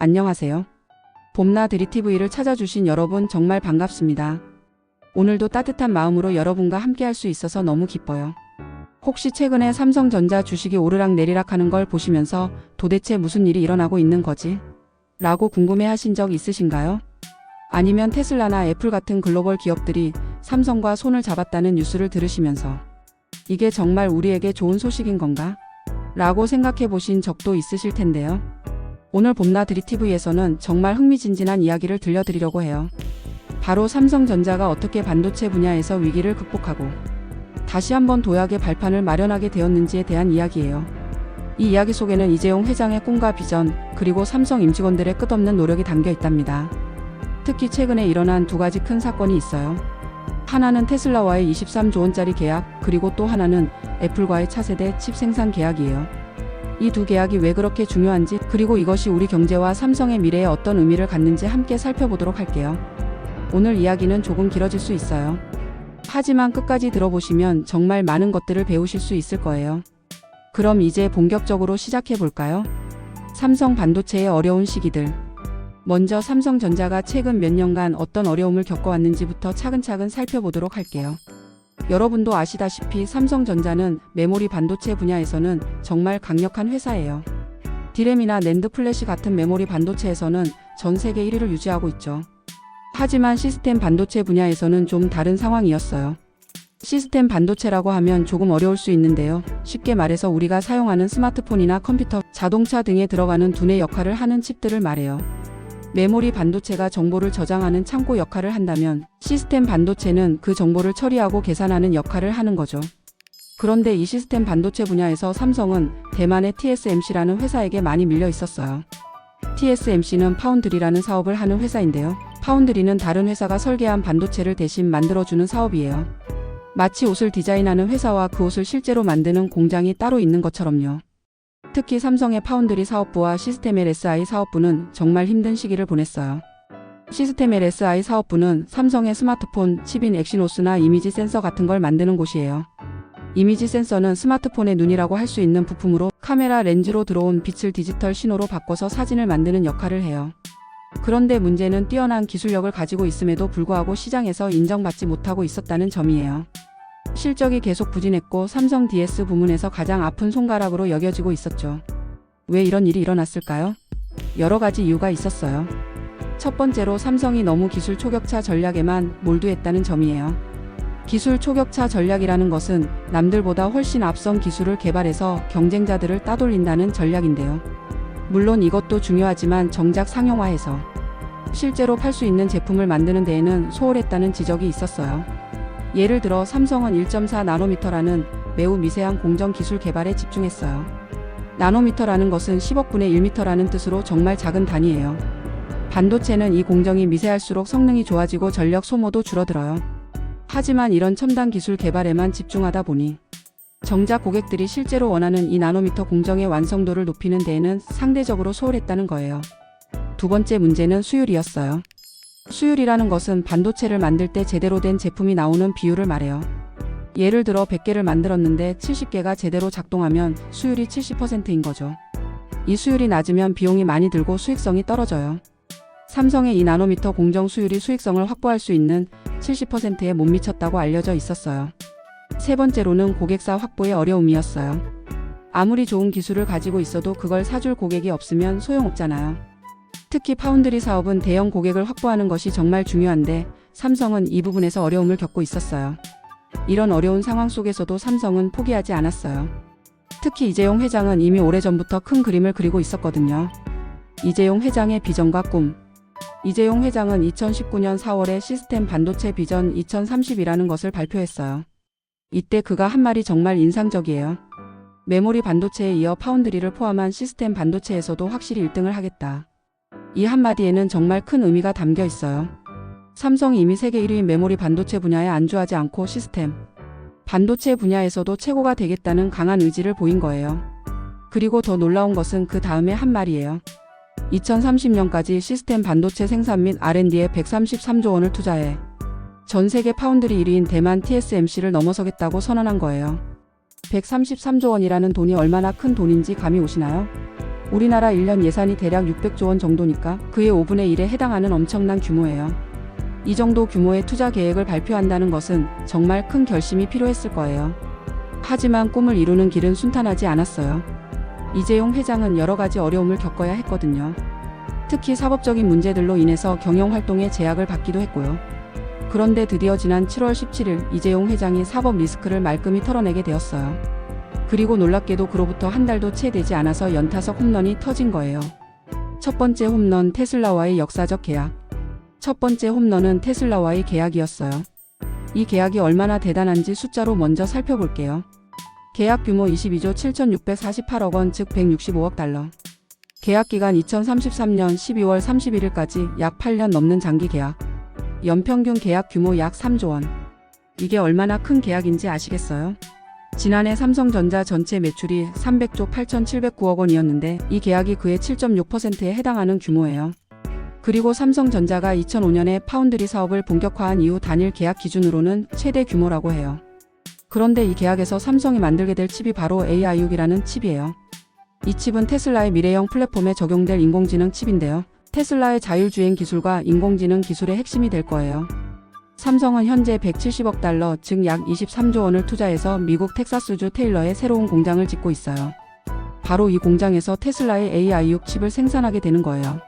안녕하세요. 봄나들이TV를 찾아주신 여러분 정말 반갑습니다. 오늘도 따뜻한 마음으로 여러분과 함께 할 수 있어서 너무 기뻐요. 혹시 최근에 삼성전자 주식이 오르락 내리락 하는 걸 보시면서 도대체 무슨 일이 일어나고 있는 거지? 라고 궁금해 하신 적 있으신가요? 아니면 테슬라나 애플 같은 글로벌 기업들이 삼성과 손을 잡았다는 뉴스를 들으시면서 이게 정말 우리에게 좋은 소식인 건가? 라고 생각해 보신 적도 있으실 텐데요. 오늘 봄나들이TV에서는 정말 흥미진진한 이야기를 들려드리려고 해요. 바로 삼성전자가 어떻게 반도체 분야에서 위기를 극복하고 다시 한번 도약의 발판을 마련하게 되었는지에 대한 이야기예요. 이 이야기 속에는 이재용 회장의 꿈과 비전, 그리고 삼성 임직원들의 끝없는 노력이 담겨 있답니다. 특히 최근에 일어난 두 가지 큰 사건이 있어요. 하나는 테슬라와의 23조 원짜리 계약, 그리고 또 하나는 애플과의 차세대 칩 생산 계약이에요. 이 두 계약이 왜 그렇게 중요한지, 그리고 이것이 우리 경제와 삼성의 미래에 어떤 의미를 갖는지 함께 살펴보도록 할게요. 오늘 이야기는 조금 길어질 수 있어요. 하지만 끝까지 들어보시면 정말 많은 것들을 배우실 수 있을 거예요. 그럼 이제 본격적으로 시작해 볼까요? 삼성 반도체의 어려운 시기들. 먼저 삼성전자가 최근 몇 년간 어떤 어려움을 겪어왔는지부터 차근차근 살펴보도록 할게요. 여러분도 아시다시피 삼성전자는 메모리 반도체 분야에서는 정말 강력한 회사예요. 디램이나 낸드 플래시 같은 메모리 반도체에서는 전 세계 1위를 유지하고 있죠. 하지만 시스템 반도체 분야에서는 좀 다른 상황이었어요. 시스템 반도체라고 하면 조금 어려울 수 있는데요. 쉽게 말해서 우리가 사용하는 스마트폰이나 컴퓨터, 자동차 등에 들어가는 두뇌 역할을 하는 칩들을 말해요. 메모리 반도체가 정보를 저장하는 창고 역할을 한다면 시스템 반도체는 그 정보를 처리하고 계산하는 역할을 하는 거죠. 그런데 이 시스템 반도체 분야에서 삼성은 대만의 TSMC라는 회사에게 많이 밀려 있었어요. TSMC는 파운드리라는 사업을 하는 회사인데요. 파운드리는 다른 회사가 설계한 반도체를 대신 만들어주는 사업이에요. 마치 옷을 디자인하는 회사와 그 옷을 실제로 만드는 공장이 따로 있는 것처럼요. 특히 삼성의 파운드리 사업부와 시스템 LSI 사업부는 정말 힘든 시기를 보냈어요. 시스템 LSI 사업부는 삼성의 스마트폰 칩인 엑시노스나 이미지 센서 같은 걸 만드는 곳이에요. 이미지 센서는 스마트폰의 눈이라고 할 수 있는 부품으로 카메라 렌즈로 들어온 빛을 디지털 신호로 바꿔서 사진을 만드는 역할을 해요. 그런데 문제는 뛰어난 기술력을 가지고 있음에도 불구하고 시장에서 인정받지 못하고 있었다는 점이에요. 실적이 계속 부진했고 삼성 DS 부문에서 가장 아픈 손가락으로 여겨지고 있었죠. 왜 이런 일이 일어났을까요? 여러 가지 이유가 있었어요. 첫 번째로 삼성이 너무 기술 초격차 전략에만 몰두했다는 점이에요. 기술 초격차 전략이라는 것은 남들보다 훨씬 앞선 기술을 개발해서 경쟁자들을 따돌린다는 전략인데요. 물론 이것도 중요하지만 정작 상용화해서 실제로 팔 수 있는 제품을 만드는 데에는 소홀했다는 지적이 있었어요. 예를 들어 삼성은 1.4나노미터라는 매우 미세한 공정 기술 개발에 집중했어요. 나노미터라는 것은 10억분의 1미터라는 뜻으로 정말 작은 단위예요. 반도체는 이 공정이 미세할수록 성능이 좋아지고 전력 소모도 줄어들어요. 하지만 이런 첨단 기술 개발에만 집중하다 보니 정작 고객들이 실제로 원하는 이 나노미터 공정의 완성도를 높이는 데에는 상대적으로 소홀했다는 거예요. 두 번째 문제는 수율이었어요. 수율이라는 것은 반도체를 만들 때 제대로 된 제품이 나오는 비율을 말해요. 예를 들어 100개를 만들었는데 70개가 제대로 작동하면 수율이 70%인 거죠. 이 수율이 낮으면 비용이 많이 들고 수익성이 떨어져요. 삼성의 이 나노미터 공정 수율이 수익성을 확보할 수 있는 70%에 못 미쳤다고 알려져 있었어요. 세 번째로는 고객사 확보의 어려움이었어요. 아무리 좋은 기술을 가지고 있어도 그걸 사줄 고객이 없으면 소용없잖아요. 특히 파운드리 사업은 대형 고객을 확보하는 것이 정말 중요한데 삼성은 이 부분에서 어려움을 겪고 있었어요. 이런 어려운 상황 속에서도 삼성은 포기하지 않았어요. 특히 이재용 회장은 이미 오래전부터 큰 그림을 그리고 있었거든요. 이재용 회장의 비전과 꿈. 이재용 회장은 2019년 4월에 시스템 반도체 비전 2030이라는 것을 발표했어요. 이때 그가 한 말이 정말 인상적이에요. 메모리 반도체에 이어 파운드리를 포함한 시스템 반도체에서도 확실히 1등을 하겠다. 이 한마디에는 정말 큰 의미가 담겨 있어요. 삼성이 이미 세계 1위인 메모리 반도체 분야에 안주하지 않고 시스템 반도체 분야에서도 최고가 되겠다는 강한 의지를 보인 거예요. 그리고 더 놀라운 것은 그 다음에 한 말이에요. 2030년까지 시스템 반도체 생산 및 R&D에 133조 원을 투자해 전 세계 파운드리 1위인 대만 TSMC를 넘어서겠다고 선언한 거예요. 133조 원이라는 돈이 얼마나 큰 돈인지 감이 오시나요? 우리나라 1년 예산이 대략 600조 원 정도니까 그의 5분의 1에 해당하는 엄청난 규모예요. 이 정도 규모의 투자 계획을 발표한다는 것은 정말 큰 결심이 필요했을 거예요. 하지만 꿈을 이루는 길은 순탄하지 않았어요. 이재용 회장은 여러 가지 어려움을 겪어야 했거든요. 특히 사법적인 문제들로 인해서 경영 활동에 제약을 받기도 했고요. 그런데 드디어 지난 7월 17일 이재용 회장이 사법 리스크를 말끔히 털어내게 되었어요. 그리고 놀랍게도 그로부터 한 달도 채 되지 않아서 연타석 홈런이 터진 거예요. 첫 번째 홈런, 테슬라와의 역사적 계약. 첫 번째 홈런은 테슬라와의 계약이었어요. 이 계약이 얼마나 대단한지 숫자로 먼저 살펴볼게요. 계약 규모 22조 7,648억 원, 즉 165억 달러. 계약 기간 2033년 12월 31일까지 약 8년 넘는 장기 계약. 연평균 계약 규모 약 3조 원. 이게 얼마나 큰 계약인지 아시겠어요? 지난해 삼성전자 전체 매출이 300조 8,709억 원이었는데 이 계약이 그의 7.6%에 해당하는 규모예요. 그리고 삼성전자가 2005년에 파운드리 사업을 본격화한 이후 단일 계약 기준으로는 최대 규모라고 해요. 그런데 이 계약에서 삼성이 만들게 될 칩이 바로 AI6이라는 칩이에요. 이 칩은 테슬라의 미래형 플랫폼에 적용될 인공지능 칩인데요. 테슬라의 자율주행 기술과 인공지능 기술의 핵심이 될 거예요. 삼성은 현재 170억 달러, 즉 약 23조 원을 투자해서 미국 텍사스주 테일러에 새로운 공장을 짓고 있어요. 바로 이 공장에서 테슬라의 AI6 칩을 생산하게 되는 거예요.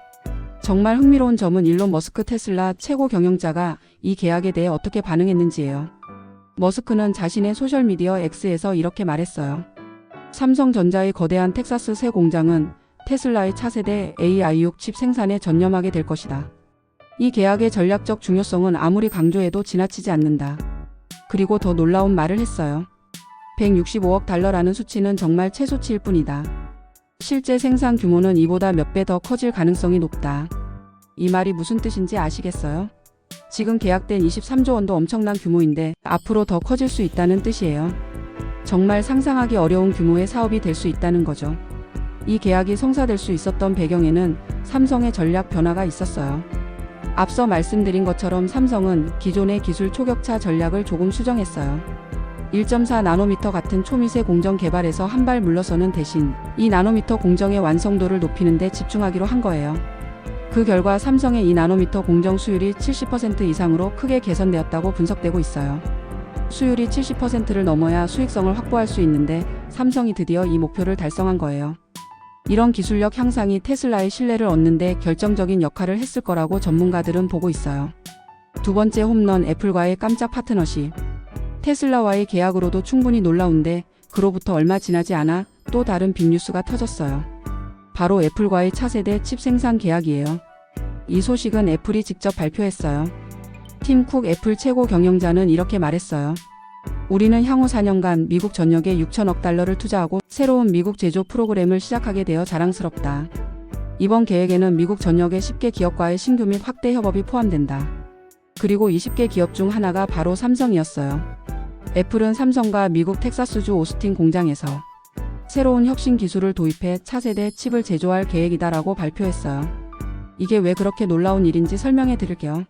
정말 흥미로운 점은 일론 머스크 테슬라 최고 경영자가 이 계약에 대해 어떻게 반응했는지예요. 머스크는 자신의 소셜미디어 X에서 이렇게 말했어요. 삼성전자의 거대한 텍사스 새 공장은 테슬라의 차세대 AI6 칩 생산에 전념하게 될 것이다. 이 계약의 전략적 중요성은 아무리 강조해도 지나치지 않는다. 그리고 더 놀라운 말을 했어요. 165억 달러라는 수치는 정말 최소치일 뿐이다. 실제 생산 규모는 이보다 몇 배 더 커질 가능성이 높다. 이 말이 무슨 뜻인지 아시겠어요? 지금 계약된 23조 원도 엄청난 규모인데 앞으로 더 커질 수 있다는 뜻이에요. 정말 상상하기 어려운 규모의 사업이 될 수 있다는 거죠. 이 계약이 성사될 수 있었던 배경에는 삼성의 전략 변화가 있었어요. 앞서 말씀드린 것처럼 삼성은 기존의 기술 초격차 전략을 조금 수정했어요. 1.4나노미터 같은 초미세 공정 개발에서 한 발 물러서는 대신 2나노미터 공정의 완성도를 높이는 데 집중하기로 한 거예요. 그 결과 삼성의 2나노미터 공정 수율이 70% 이상으로 크게 개선되었다고 분석되고 있어요. 수율이 70%를 넘어야 수익성을 확보할 수 있는데 삼성이 드디어 이 목표를 달성한 거예요. 이런 기술력 향상이 테슬라의 신뢰를 얻는 데 결정적인 역할을 했을 거라고 전문가들은 보고 있어요. 두 번째 홈런, 애플과의 깜짝 파트너십. 테슬라와의 계약으로도 충분히 놀라운데 그로부터 얼마 지나지 않아 또 다른 빅뉴스가 터졌어요. 바로 애플과의 차세대 칩 생산 계약이에요. 이 소식은 애플이 직접 발표했어요. 팀 쿡 애플 최고 경영자는 이렇게 말했어요. 우리는 향후 4년간 미국 전역에 6천억 달러를 투자하고 새로운 미국 제조 프로그램을 시작하게 되어 자랑스럽다. 이번 계획에는 미국 전역의 10개 기업과의 신규 및 확대 협업이 포함된다. 그리고 20개 기업 중 하나가 바로 삼성이었어요. 애플은 삼성과 미국 텍사스주 오스틴 공장에서 새로운 혁신 기술을 도입해 차세대 칩을 제조할 계획이다라고 발표했어요. 이게 왜 그렇게 놀라운 일인지 설명해 드릴게요.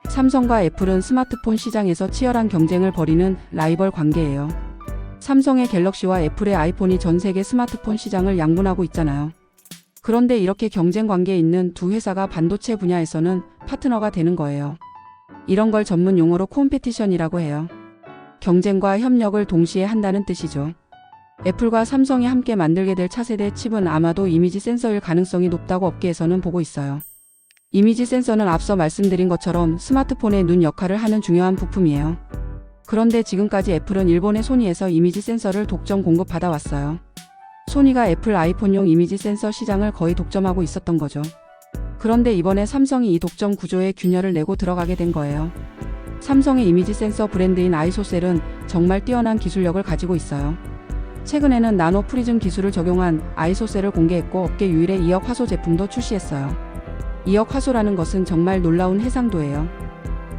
삼성과 애플은 스마트폰 시장에서 치열한 경쟁을 벌이는 라이벌 관계예요. 삼성의 갤럭시와 애플의 아이폰이 전 세계 스마트폰 시장을 양분하고 있잖아요. 그런데 이렇게 경쟁 관계에 있는 두 회사가 반도체 분야에서는 파트너가 되는 거예요. 이런 걸 전문 용어로 콤페티션이라고 해요. 경쟁과 협력을 동시에 한다는 뜻이죠. 애플과 삼성이 함께 만들게 될 차세대 칩은 아마도 이미지 센서일 가능성이 높다고 업계에서는 보고 있어요. 이미지 센서는 앞서 말씀드린 것처럼 스마트폰의 눈 역할을 하는 중요한 부품이에요. 그런데 지금까지 애플은 일본의 소니에서 이미지 센서를 독점 공급받아 왔어요. 소니가 애플 아이폰용 이미지 센서 시장을 거의 독점하고 있었던 거죠. 그런데 이번에 삼성이 이 독점 구조에 균열을 내고 들어가게 된 거예요. 삼성의 이미지 센서 브랜드인 아이소셀은 정말 뛰어난 기술력을 가지고 있어요. 최근에는 나노 프리즘 기술을 적용한 아이소셀을 공개했고 업계 유일의 2억 화소 제품도 출시했어요. 2억 화소라는 것은 정말 놀라운 해상도예요.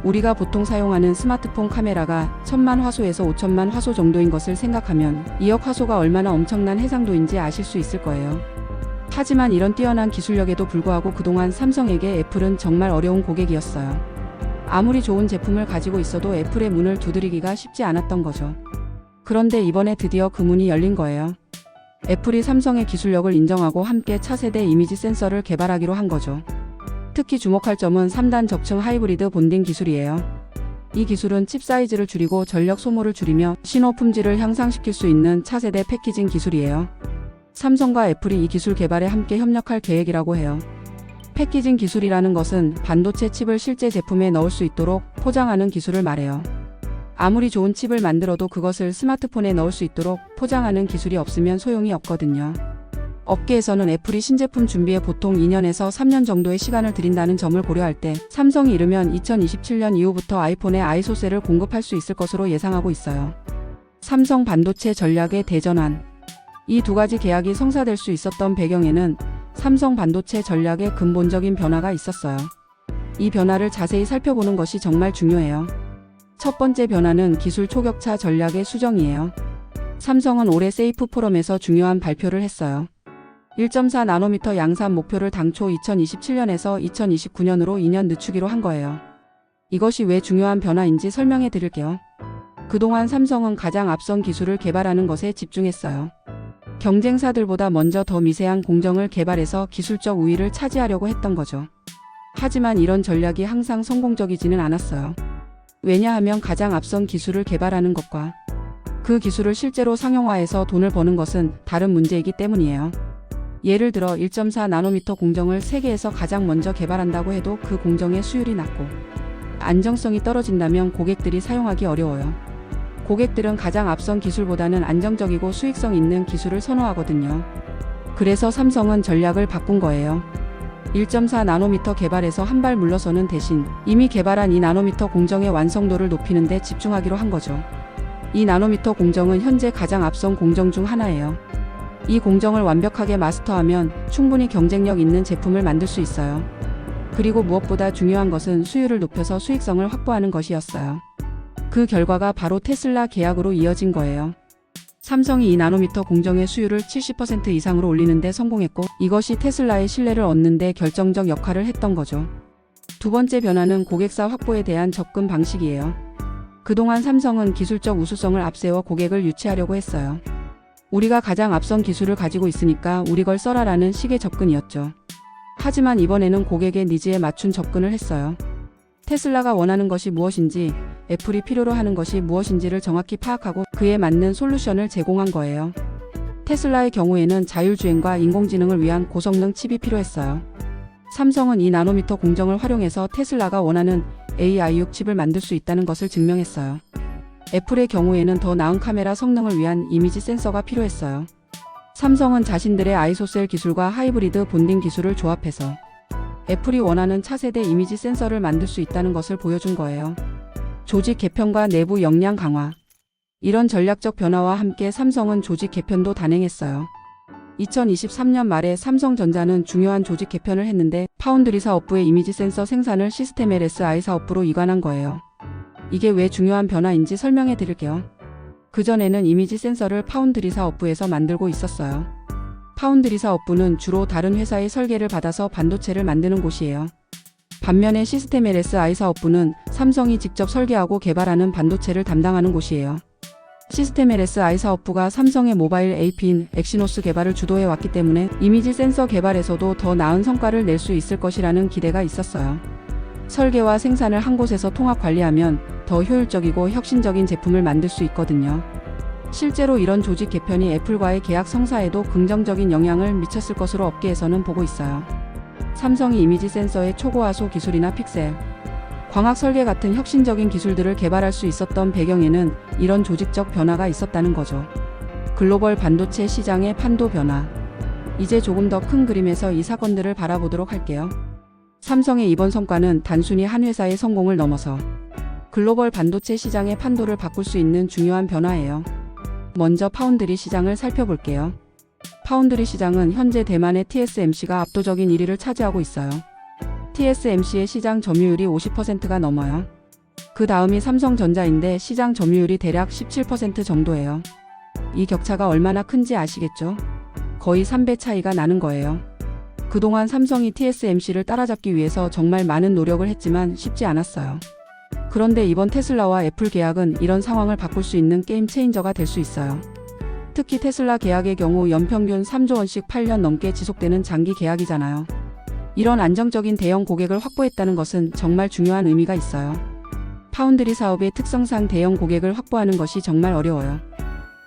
우리가 보통 사용하는 스마트폰 카메라가 1000만 화소에서 5000만 화소 정도인 것을 생각하면 2억 화소가 얼마나 엄청난 해상도인지 아실 수 있을 거예요. 하지만 이런 뛰어난 기술력에도 불구하고 그동안 삼성에게 애플은 정말 어려운 고객이었어요. 아무리 좋은 제품을 가지고 있어도 애플의 문을 두드리기가 쉽지 않았던 거죠. 그런데 이번에 드디어 그 문이 열린 거예요. 애플이 삼성의 기술력을 인정하고 함께 차세대 이미지 센서를 개발하기로 한 거죠. 특히 주목할 점은 3단 적층 하이브리드 본딩 기술이에요. 이 기술은 칩 사이즈를 줄이고 전력 소모를 줄이며 신호 품질을 향상시킬 수 있는 차세대 패키징 기술이에요. 삼성과 애플이 이 기술 개발에 함께 협력할 계획이라고 해요. 패키징 기술이라는 것은 반도체 칩을 실제 제품에 넣을 수 있도록 포장하는 기술을 말해요. 아무리 좋은 칩을 만들어도 그것을 스마트폰에 넣을 수 있도록 포장하는 기술이 없으면 소용이 없거든요. 업계에서는 애플이 신제품 준비에 보통 2년에서 3년 정도의 시간을 들인다는 점을 고려할 때 삼성이 이르면 2027년 이후부터 아이폰에 아이소셀을 공급할 수 있을 것으로 예상하고 있어요. 삼성 반도체 전략의 대전환. 이 두 가지 계약이 성사될 수 있었던 배경에는 삼성 반도체 전략의 근본적인 변화가 있었어요. 이 변화를 자세히 살펴보는 것이 정말 중요해요. 첫 번째 변화는 기술 초격차 전략의 수정이에요. 삼성은 올해 세이프 포럼에서 중요한 발표를 했어요. 1.4나노미터 양산 목표를 당초 2027년에서 2029년으로 2년 늦추기로 한 거예요. 이것이 왜 중요한 변화인지 설명해 드릴게요. 그동안 삼성은 가장 앞선 기술을 개발하는 것에 집중했어요. 경쟁사들보다 먼저 더 미세한 공정을 개발해서 기술적 우위를 차지하려고 했던 거죠. 하지만 이런 전략이 항상 성공적이지는 않았어요. 왜냐하면 가장 앞선 기술을 개발하는 것과 그 기술을 실제로 상용화해서 돈을 버는 것은 다른 문제이기 때문이에요. 예를 들어 1.4나노미터 공정을 세계에서 가장 먼저 개발한다고 해도 그 공정의 수율이 낮고 안정성이 떨어진다면 고객들이 사용하기 어려워요. 고객들은 가장 앞선 기술보다는 안정적이고 수익성 있는 기술을 선호하거든요. 그래서 삼성은 전략을 바꾼 거예요. 1.4나노미터 개발에서 한 발 물러서는 대신 이미 개발한 2나노미터 공정의 완성도를 높이는 데 집중하기로 한 거죠. 2나노미터 공정은 현재 가장 앞선 공정 중 하나예요. 이 공정을 완벽하게 마스터하면 충분히 경쟁력 있는 제품을 만들 수 있어요. 그리고 무엇보다 중요한 것은 수율을 높여서 수익성을 확보하는 것이었어요. 그 결과가 바로 테슬라 계약으로 이어진 거예요. 삼성이 2나노미터 공정의 수율을 70% 이상으로 올리는 데 성공했고 이것이 테슬라의 신뢰를 얻는 데 결정적 역할을 했던 거죠. 두 번째 변화는 고객사 확보에 대한 접근 방식이에요. 그동안 삼성은 기술적 우수성을 앞세워 고객을 유치하려고 했어요. 우리가 가장 앞선 기술을 가지고 있으니까 우리 걸 써라라는 식의 접근이었죠. 하지만 이번에는 고객의 니즈에 맞춘 접근을 했어요. 테슬라가 원하는 것이 무엇인지, 애플이 필요로 하는 것이 무엇인지를 정확히 파악하고 그에 맞는 솔루션을 제공한 거예요. 테슬라의 경우에는 자율주행과 인공지능을 위한 고성능 칩이 필요했어요. 삼성은 2나노미터 공정을 활용해서 테슬라가 원하는 AI6 칩을 만들 수 있다는 것을 증명했어요. 애플의 경우에는 더 나은 카메라 성능을 위한 이미지 센서가 필요했어요. 삼성은 자신들의 아이소셀 기술과 하이브리드 본딩 기술을 조합해서 애플이 원하는 차세대 이미지 센서를 만들 수 있다는 것을 보여준 거예요. 조직 개편과 내부 역량 강화. 이런 전략적 변화와 함께 삼성은 조직 개편도 단행했어요. 2023년 말에 삼성전자는 중요한 조직 개편을 했는데 파운드리 사업부의 이미지 센서 생산을 시스템 LSI 사업부로 이관한 거예요. 이게 왜 중요한 변화인지 설명해 드릴게요. 그전에는 이미지 센서를 파운드리 사업부에서 만들고 있었어요. 파운드리 사업부는 주로 다른 회사의 설계를 받아서 반도체를 만드는 곳이에요. 반면에 시스템 LSI 사업부는 삼성이 직접 설계하고 개발하는 반도체를 담당하는 곳이에요. 시스템 LSI 사업부가 삼성의 모바일 AP인 엑시노스 개발을 주도해 왔기 때문에 이미지 센서 개발에서도 더 나은 성과를 낼 수 있을 것이라는 기대가 있었어요. 설계와 생산을 한 곳에서 통합 관리하면 더 효율적이고 혁신적인 제품을 만들 수 있거든요. 실제로 이런 조직 개편이 애플과의 계약 성사에도 긍정적인 영향을 미쳤을 것으로 업계에서는 보고 있어요. 삼성이 이미지 센서의 초고화소 기술이나 픽셀, 광학 설계 같은 혁신적인 기술들을 개발할 수 있었던 배경에는 이런 조직적 변화가 있었다는 거죠. 글로벌 반도체 시장의 판도 변화. 이제 조금 더 큰 그림에서 이 사건들을 바라보도록 할게요. 삼성의 이번 성과는 단순히 한 회사의 성공을 넘어서 글로벌 반도체 시장의 판도를 바꿀 수 있는 중요한 변화예요. 먼저 파운드리 시장을 살펴볼게요. 파운드리 시장은 현재 대만의 TSMC가 압도적인 1위를 차지하고 있어요. TSMC의 시장 점유율이 50%가 넘어요. 그 다음이 삼성전자인데 시장 점유율이 대략 17% 정도예요. 이 격차가 얼마나 큰지 아시겠죠? 거의 3배 차이가 나는 거예요. 그동안 삼성이 TSMC를 따라잡기 위해서 정말 많은 노력을 했지만 쉽지 않았어요. 그런데 이번 테슬라와 애플 계약은 이런 상황을 바꿀 수 있는 게임 체인저가 될 수 있어요. 특히 테슬라 계약의 경우 연평균 3조 원씩 8년 넘게 지속되는 장기 계약이잖아요. 이런 안정적인 대형 고객을 확보했다는 것은 정말 중요한 의미가 있어요. 파운드리 사업의 특성상 대형 고객을 확보하는 것이 정말 어려워요.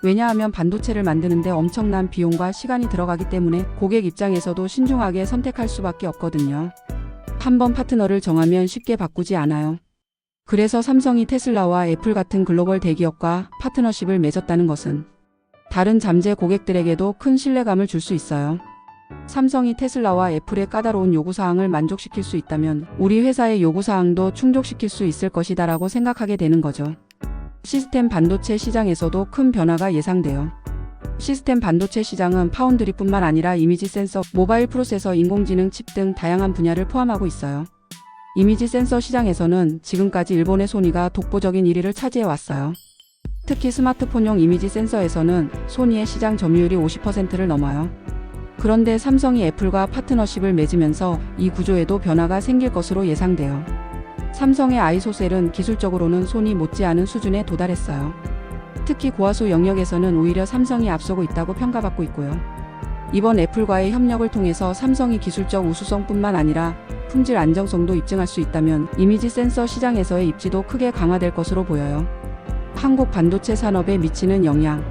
왜냐하면 반도체를 만드는데 엄청난 비용과 시간이 들어가기 때문에 고객 입장에서도 신중하게 선택할 수밖에 없거든요. 한번 파트너를 정하면 쉽게 바꾸지 않아요. 그래서 삼성이 테슬라와 애플 같은 글로벌 대기업과 파트너십을 맺었다는 것은 다른 잠재 고객들에게도 큰 신뢰감을 줄 수 있어요. 삼성이 테슬라와 애플의 까다로운 요구사항을 만족시킬 수 있다면 우리 회사의 요구사항도 충족시킬 수 있을 것이다라고 생각하게 되는 거죠. 시스템 반도체 시장에서도 큰 변화가 예상돼요. 시스템 반도체 시장은 파운드리뿐만 아니라 이미지 센서, 모바일 프로세서, 인공지능 칩 등 다양한 분야를 포함하고 있어요. 이미지 센서 시장에서는 지금까지 일본의 소니가 독보적인 1위를 차지해 왔어요. 특히 스마트폰용 이미지 센서에서는 소니의 시장 점유율이 50%를 넘어요. 그런데 삼성이 애플과 파트너십을 맺으면서 이 구조에도 변화가 생길 것으로 예상돼요. 삼성의 아이소셀은 기술적으로는 소니 못지않은 수준에 도달했어요. 특히 고화소 영역에서는 오히려 삼성이 앞서고 있다고 평가받고 있고요. 이번 애플과의 협력을 통해서 삼성이 기술적 우수성뿐만 아니라 품질 안정성도 입증할 수 있다면 이미지 센서 시장에서의 입지도 크게 강화될 것으로 보여요. 한국 반도체 산업에 미치는 영향.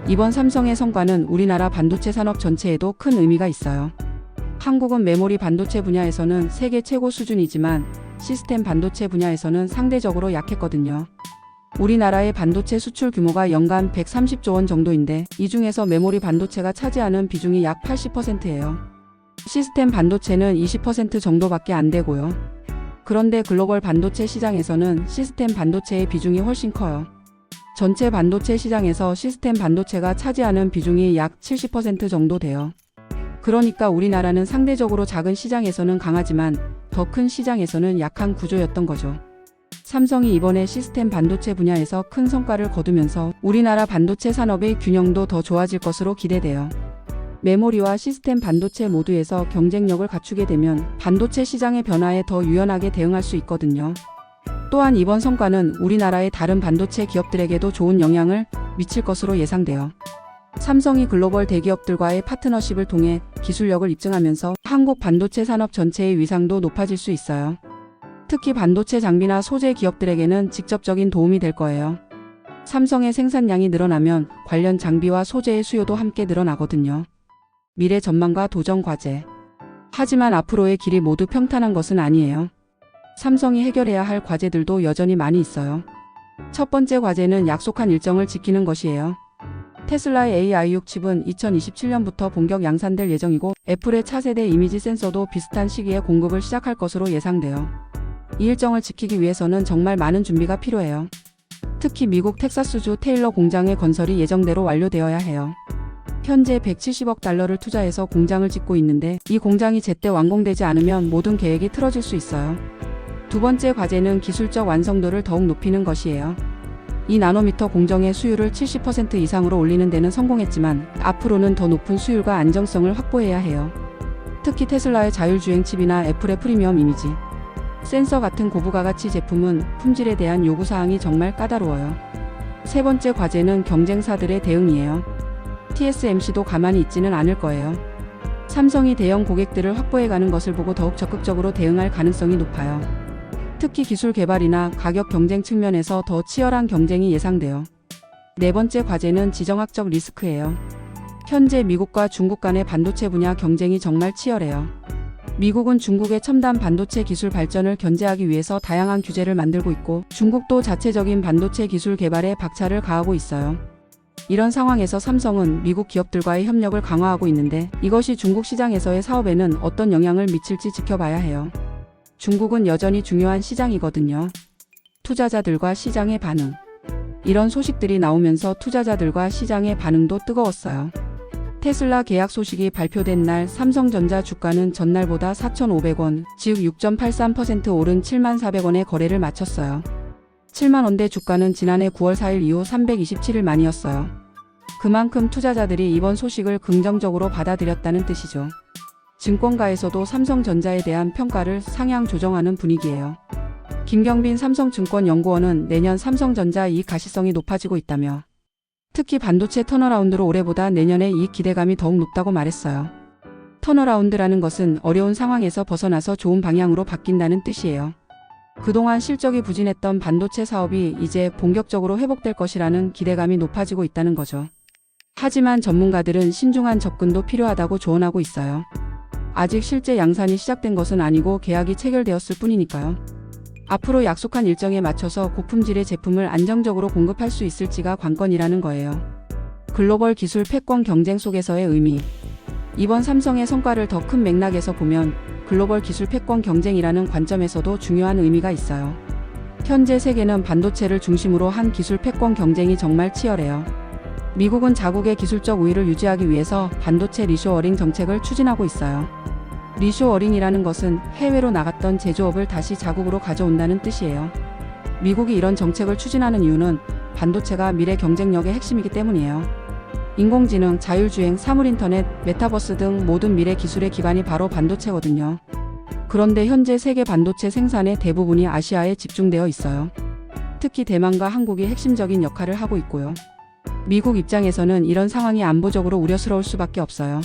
이번 삼성의 성과는 우리나라 반도체 산업 전체에도 큰 의미가 있어요. 한국은 메모리 반도체 분야에서는 세계 최고 수준이지만 시스템 반도체 분야에서는 상대적으로 약했거든요. 우리나라의 반도체 수출 규모가 연간 130조 원 정도인데 이 중에서 메모리 반도체가 차지하는 비중이 약 80%예요. 시스템 반도체는 20% 정도밖에 안 되고요. 그런데 글로벌 반도체 시장에서는 시스템 반도체의 비중이 훨씬 커요. 전체 반도체 시장에서 시스템 반도체가 차지하는 비중이 약 70% 정도 돼요. 그러니까 우리나라는 상대적으로 작은 시장에서는 강하지만 더 큰 시장에서는 약한 구조였던 거죠. 삼성이 이번에 시스템 반도체 분야에서 큰 성과를 거두면서 우리나라 반도체 산업의 균형도 더 좋아질 것으로 기대돼요. 메모리와 시스템 반도체 모두에서 경쟁력을 갖추게 되면 반도체 시장의 변화에 더 유연하게 대응할 수 있거든요. 또한 이번 성과는 우리나라의 다른 반도체 기업들에게도 좋은 영향을 미칠 것으로 예상돼요. 삼성이 글로벌 대기업들과의 파트너십을 통해 기술력을 입증하면서 한국 반도체 산업 전체의 위상도 높아질 수 있어요. 특히 반도체 장비나 소재 기업들에게는 직접적인 도움이 될 거예요. 삼성의 생산량이 늘어나면 관련 장비와 소재의 수요도 함께 늘어나거든요. 미래 전망과 도전 과제. 하지만 앞으로의 길이 모두 평탄한 것은 아니에요. 삼성이 해결해야 할 과제들도 여전히 많이 있어요. 첫 번째 과제는 약속한 일정을 지키는 것이에요. 테슬라의 AI6 칩은 2027년부터 본격 양산될 예정이고 애플의 차세대 이미지 센서도 비슷한 시기에 공급을 시작할 것으로 예상돼요. 이 일정을 지키기 위해서는 정말 많은 준비가 필요해요. 특히 미국 텍사스주 테일러 공장의 건설이 예정대로 완료되어야 해요. 현재 170억 달러를 투자해서 공장을 짓고 있는데 이 공장이 제때 완공되지 않으면 모든 계획이 틀어질 수 있어요. 두 번째 과제는 기술적 완성도를 더욱 높이는 것이에요. 2나노미터 공정의 수율을 70% 이상으로 올리는 데는 성공했지만 앞으로는 더 높은 수율과 안정성을 확보해야 해요. 특히 테슬라의 자율주행 칩이나 애플의 프리미엄 이미지 센서 같은 고부가가치 제품은 품질에 대한 요구사항이 정말 까다로워요. 세 번째 과제는 경쟁사들의 대응이에요. TSMC도 가만히 있지는 않을 거예요. 삼성이 대형 고객들을 확보해가는 것을 보고 더욱 적극적으로 대응할 가능성이 높아요. 특히 기술 개발이나 가격 경쟁 측면에서 더 치열한 경쟁이 예상돼요. 네 번째 과제는 지정학적 리스크예요. 현재 미국과 중국 간의 반도체 분야 경쟁이 정말 치열해요. 미국은 중국의 첨단 반도체 기술 발전을 견제하기 위해서 다양한 규제를 만들고 있고 중국도 자체적인 반도체 기술 개발에 박차를 가하고 있어요. 이런 상황에서 삼성은 미국 기업들과의 협력을 강화하고 있는데 이것이 중국 시장에서의 사업에는 어떤 영향을 미칠지 지켜봐야 해요. 중국은 여전히 중요한 시장이거든요. 투자자들과 시장의 반응. 이런 소식들이 나오면서 투자자들과 시장의 반응도 뜨거웠어요. 테슬라 계약 소식이 발표된 날 삼성전자 주가는 전날보다 4,500원, 즉 6.83% 오른 74,400원에 거래를 마쳤어요. 7만원대 주가는 지난해 9월 4일 이후 327일 만이었어요. 그만큼 투자자들이 이번 소식을 긍정적으로 받아들였다는 뜻이죠. 증권가에서도 삼성전자에 대한 평가를 상향 조정하는 분위기예요. 김경빈 삼성증권연구원은 내년 삼성전자 이익 가시성이 높아지고 있다며 특히 반도체 턴어라운드로 올해보다 내년에 이익 기대감이 더욱 높다고 말했어요. 턴어라운드라는 것은 어려운 상황에서 벗어나서 좋은 방향으로 바뀐다는 뜻이에요. 그동안 실적이 부진했던 반도체 사업이 이제 본격적으로 회복될 것이라는 기대감이 높아지고 있다는 거죠. 하지만 전문가들은 신중한 접근도 필요하다고 조언하고 있어요. 아직 실제 양산이 시작된 것은 아니고 계약이 체결되었을 뿐이니까요. 앞으로 약속한 일정에 맞춰서 고품질의 제품을 안정적으로 공급할 수 있을지가 관건이라는 거예요. 글로벌 기술 패권 경쟁 속에서의 의미. 이번 삼성의 성과를 더 큰 맥락에서 보면 글로벌 기술 패권 경쟁이라는 관점에서도 중요한 의미가 있어요. 현재 세계는 반도체를 중심으로 한 기술 패권 경쟁이 정말 치열해요. 미국은 자국의 기술적 우위를 유지하기 위해서 반도체 리쇼어링 정책을 추진하고 있어요. 리쇼어링이라는 것은 해외로 나갔던 제조업을 다시 자국으로 가져온다는 뜻이에요. 미국이 이런 정책을 추진하는 이유는 반도체가 미래 경쟁력의 핵심이기 때문이에요. 인공지능, 자율주행, 사물인터넷, 메타버스 등 모든 미래 기술의 기반이 바로 반도체거든요. 그런데 현재 세계 반도체 생산의 대부분이 아시아에 집중되어 있어요. 특히 대만과 한국이 핵심적인 역할을 하고 있고요. 미국 입장에서는 이런 상황이 안보적으로 우려스러울 수밖에 없어요.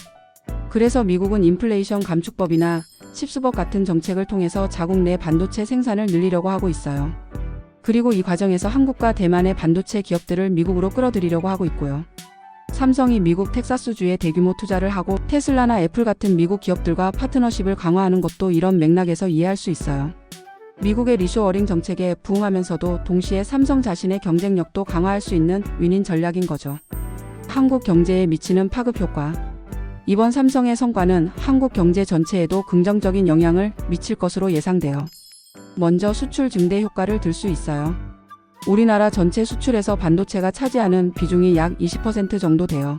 그래서 미국은 인플레이션 감축법이나 칩스법 같은 정책을 통해서 자국 내 반도체 생산을 늘리려고 하고 있어요. 그리고 이 과정에서 한국과 대만의 반도체 기업들을 미국으로 끌어들이려고 하고 있고요. 삼성이 미국 텍사스주에 대규모 투자를 하고 테슬라나 애플 같은 미국 기업들과 파트너십을 강화하는 것도 이런 맥락에서 이해할 수 있어요. 미국의 리쇼어링 정책에 부응하면서도 동시에 삼성 자신의 경쟁력도 강화할 수 있는 윈윈 전략인 거죠. 한국 경제에 미치는 파급 효과. 이번 삼성의 성과는 한국 경제 전체에도 긍정적인 영향을 미칠 것으로 예상돼요. 먼저 수출 증대 효과를 들 수 있어요. 우리나라 전체 수출에서 반도체가 차지하는 비중이 약 20% 정도 돼요.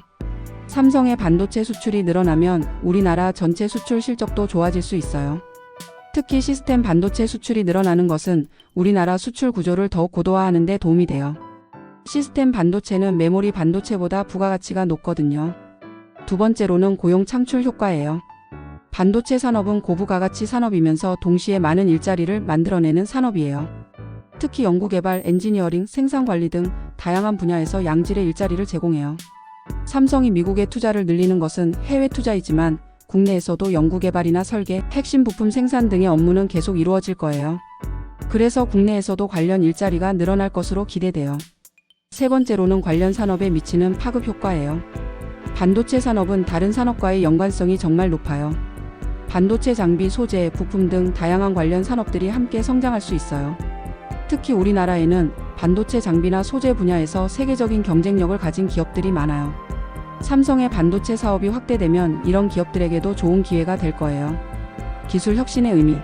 삼성의 반도체 수출이 늘어나면 우리나라 전체 수출 실적도 좋아질 수 있어요. 특히 시스템 반도체 수출이 늘어나는 것은 우리나라 수출 구조를 더욱 고도화하는 데 도움이 돼요. 시스템 반도체는 메모리 반도체보다 부가가치가 높거든요. 두 번째로는 고용 창출 효과예요. 반도체 산업은 고부가가치 산업이면서 동시에 많은 일자리를 만들어내는 산업이에요. 특히 연구개발, 엔지니어링, 생산관리 등 다양한 분야에서 양질의 일자리를 제공해요. 삼성이 미국의 투자를 늘리는 것은 해외 투자이지만 국내에서도 연구개발이나 설계, 핵심 부품 생산 등의 업무는 계속 이루어질 거예요. 그래서 국내에서도 관련 일자리가 늘어날 것으로 기대돼요. 세 번째로는 관련 산업에 미치는 파급 효과예요. 반도체 산업은 다른 산업과의 연관성이 정말 높아요. 반도체 장비, 소재, 부품 등 다양한 관련 산업들이 함께 성장할 수 있어요. 특히 우리나라에는 반도체 장비나 소재 분야에서 세계적인 경쟁력을 가진 기업들이 많아요. 삼성의 반도체 사업이 확대되면 이런 기업들에게도 좋은 기회가 될 거예요. 기술 혁신의 의미.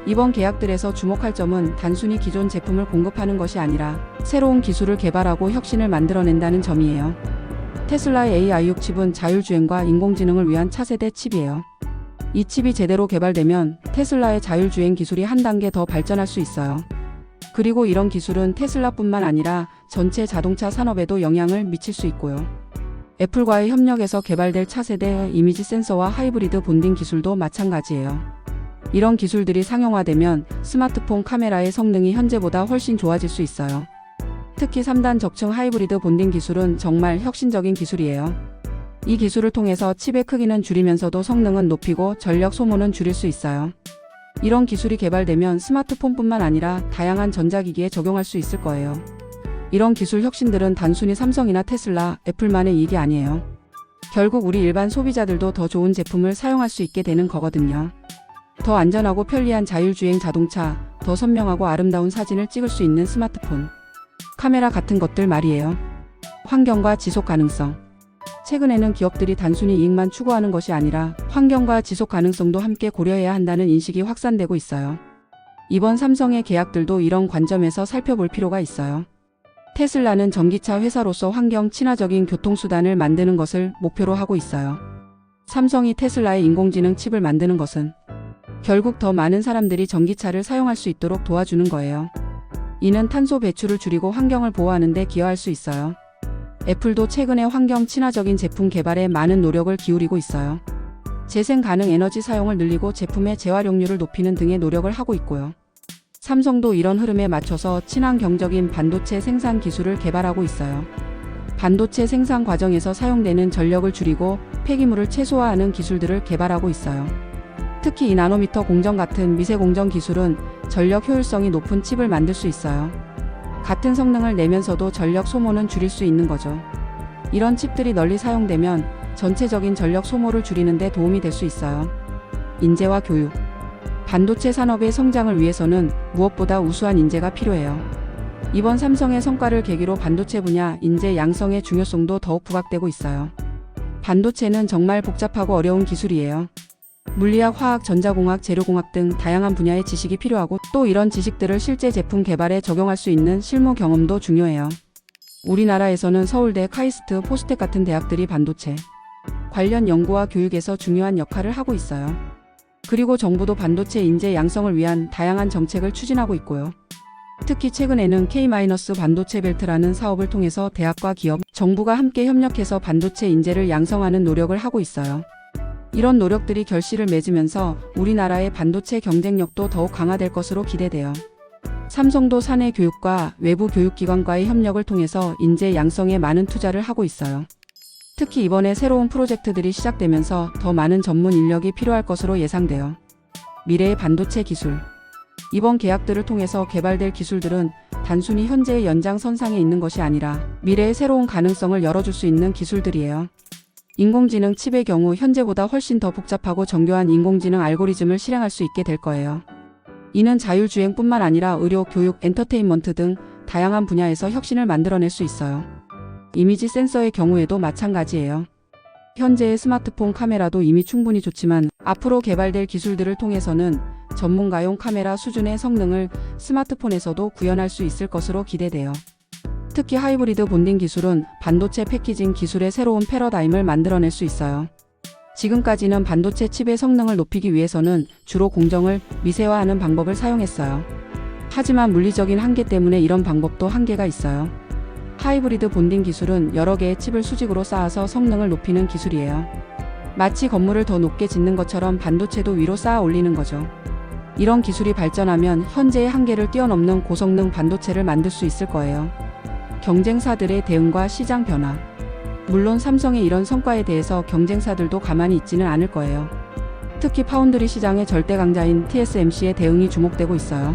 이번 계약들에서 주목할 점은 단순히 기존 제품을 공급하는 것이 아니라 새로운 기술을 개발하고 혁신을 만들어낸다는 점이에요. 테슬라의 AI6 칩은 자율주행과 인공지능을 위한 차세대 칩이에요. 이 칩이 제대로 개발되면 테슬라의 자율주행 기술이 한 단계 더 발전할 수 있어요. 그리고 이런 기술은 테슬라뿐만 아니라 전체 자동차 산업에도 영향을 미칠 수 있고요. 애플과의 협력해서 개발될 차세대 이미지 센서와 하이브리드 본딩 기술도 마찬가지예요. 이런 기술들이 상용화되면 스마트폰 카메라의 성능이 현재보다 훨씬 좋아질 수 있어요. 특히 3단 적층 하이브리드 본딩 기술은 정말 혁신적인 기술이에요. 이 기술을 통해서 칩의 크기는 줄이면서도 성능은 높이고 전력 소모는 줄일 수 있어요. 이런 기술이 개발되면 스마트폰뿐만 아니라 다양한 전자기기에 적용할 수 있을 거예요. 이런 기술 혁신들은 단순히 삼성이나 테슬라, 애플만의 이익이 아니에요. 결국 우리 일반 소비자들도 더 좋은 제품을 사용할 수 있게 되는 거거든요. 더 안전하고 편리한 자율주행 자동차, 더 선명하고 아름다운 사진을 찍을 수 있는 스마트폰, 카메라 같은 것들 말이에요. 환경과 지속 가능성. 최근에는 기업들이 단순히 이익만 추구하는 것이 아니라 환경과 지속 가능성도 함께 고려해야 한다는 인식이 확산되고 있어요. 이번 삼성의 계약들도 이런 관점에서 살펴볼 필요가 있어요. 테슬라는 전기차 회사로서 환경 친화적인 교통수단을 만드는 것을 목표로 하고 있어요. 삼성이 테슬라의 인공지능 칩을 만드는 것은 결국 더 많은 사람들이 전기차를 사용할 수 있도록 도와주는 거예요. 이는 탄소 배출을 줄이고 환경을 보호하는 데 기여할 수 있어요. 애플도 최근에 환경 친화적인 제품 개발에 많은 노력을 기울이고 있어요. 재생 가능 에너지 사용을 늘리고 제품의 재활용률을 높이는 등의 노력을 하고 있고요. 삼성도 이런 흐름에 맞춰서 친환경적인 반도체 생산 기술을 개발하고 있어요. 반도체 생산 과정에서 사용되는 전력을 줄이고 폐기물을 최소화하는 기술들을 개발하고 있어요. 특히 2나노미터 공정 같은 미세 공정 기술은 전력 효율성이 높은 칩을 만들 수 있어요. 같은 성능을 내면서도 전력 소모는 줄일 수 있는 거죠. 이런 칩들이 널리 사용되면 전체적인 전력 소모를 줄이는 데 도움이 될 수 있어요. 인재와 교육. 반도체 산업의 성장을 위해서는 무엇보다 우수한 인재가 필요해요. 이번 삼성의 성과를 계기로 반도체 분야 인재 양성의 중요성도 더욱 부각되고 있어요. 반도체는 정말 복잡하고 어려운 기술이에요. 물리학, 화학, 전자공학, 재료공학 등 다양한 분야의 지식이 필요하고 또 이런 지식들을 실제 제품 개발에 적용할 수 있는 실무 경험도 중요해요. 우리나라에서는 서울대, 카이스트, 포스텍 같은 대학들이 반도체 관련 연구와 교육에서 중요한 역할을 하고 있어요. 그리고 정부도 반도체 인재 양성을 위한 다양한 정책을 추진하고 있고요. 특히 최근에는 K-반도체 벨트라는 사업을 통해서 대학과 기업, 정부가 함께 협력해서 반도체 인재를 양성하는 노력을 하고 있어요. 이런 노력들이 결실을 맺으면서 우리나라의 반도체 경쟁력도 더욱 강화될 것으로 기대돼요. 삼성도 사내 교육과 외부 교육기관과의 협력을 통해서 인재 양성에 많은 투자를 하고 있어요. 특히 이번에 새로운 프로젝트들이 시작되면서 더 많은 전문 인력이 필요할 것으로 예상돼요. 미래의 반도체 기술. 이번 계약들을 통해서 개발될 기술들은 단순히 현재의 연장선상에 있는 것이 아니라 미래의 새로운 가능성을 열어줄 수 있는 기술들이에요. 인공지능 칩의 경우 현재보다 훨씬 더 복잡하고 정교한 인공지능 알고리즘을 실행할 수 있게 될 거예요. 이는 자율주행뿐만 아니라 의료, 교육, 엔터테인먼트 등 다양한 분야에서 혁신을 만들어낼 수 있어요. 이미지 센서의 경우에도 마찬가지예요. 현재의 스마트폰 카메라도 이미 충분히 좋지만 앞으로 개발될 기술들을 통해서는 전문가용 카메라 수준의 성능을 스마트폰에서도 구현할 수 있을 것으로 기대돼요. 특히 하이브리드 본딩 기술은 반도체 패키징 기술의 새로운 패러다임을 만들어낼 수 있어요. 지금까지는 반도체 칩의 성능을 높이기 위해서는 주로 공정을 미세화하는 방법을 사용했어요. 하지만 물리적인 한계 때문에 이런 방법도 한계가 있어요. 하이브리드 본딩 기술은 여러 개의 칩을 수직으로 쌓아서 성능을 높이는 기술이에요. 마치 건물을 더 높게 짓는 것처럼 반도체도 위로 쌓아 올리는 거죠. 이런 기술이 발전하면 현재의 한계를 뛰어넘는 고성능 반도체를 만들 수 있을 거예요. 경쟁사들의 대응과 시장 변화. 물론 삼성의 이런 성과에 대해서 경쟁사들도 가만히 있지는 않을 거예요. 특히 파운드리 시장의 절대 강자인 TSMC의 대응이 주목되고 있어요.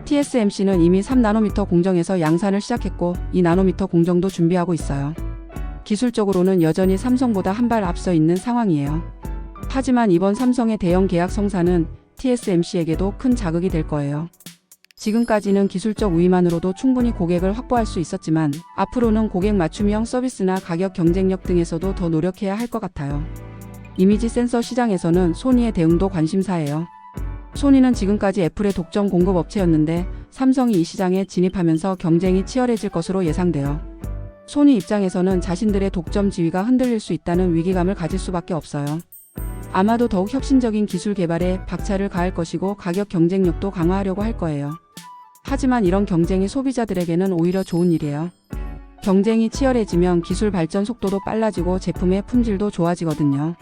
TSMC는 이미 3나노미터 공정에서 양산을 시작했고 2나노미터 공정도 준비하고 있어요. 기술적으로는 여전히 삼성보다 한 발 앞서 있는 상황이에요. 하지만 이번 삼성의 대형 계약 성사는 TSMC에게도 큰 자극이 될 거예요. 지금까지는 기술적 우위만으로도 충분히 고객을 확보할 수 있었지만 앞으로는 고객 맞춤형 서비스나 가격 경쟁력 등에서도 더 노력해야 할 것 같아요. 이미지 센서 시장에서는 소니의 대응도 관심사예요. 소니는 지금까지 애플의 독점 공급 업체였는데 삼성이 이 시장에 진입하면서 경쟁이 치열해질 것으로 예상돼요. 소니 입장에서는 자신들의 독점 지위가 흔들릴 수 있다는 위기감을 가질 수밖에 없어요. 아마도 더욱 혁신적인 기술 개발에 박차를 가할 것이고 가격 경쟁력도 강화하려고 할 거예요. 하지만 이런 경쟁이 소비자들에게는 오히려 좋은 일이에요. 경쟁이 치열해지면 기술 발전 속도도 빨라지고 제품의 품질도 좋아지거든요.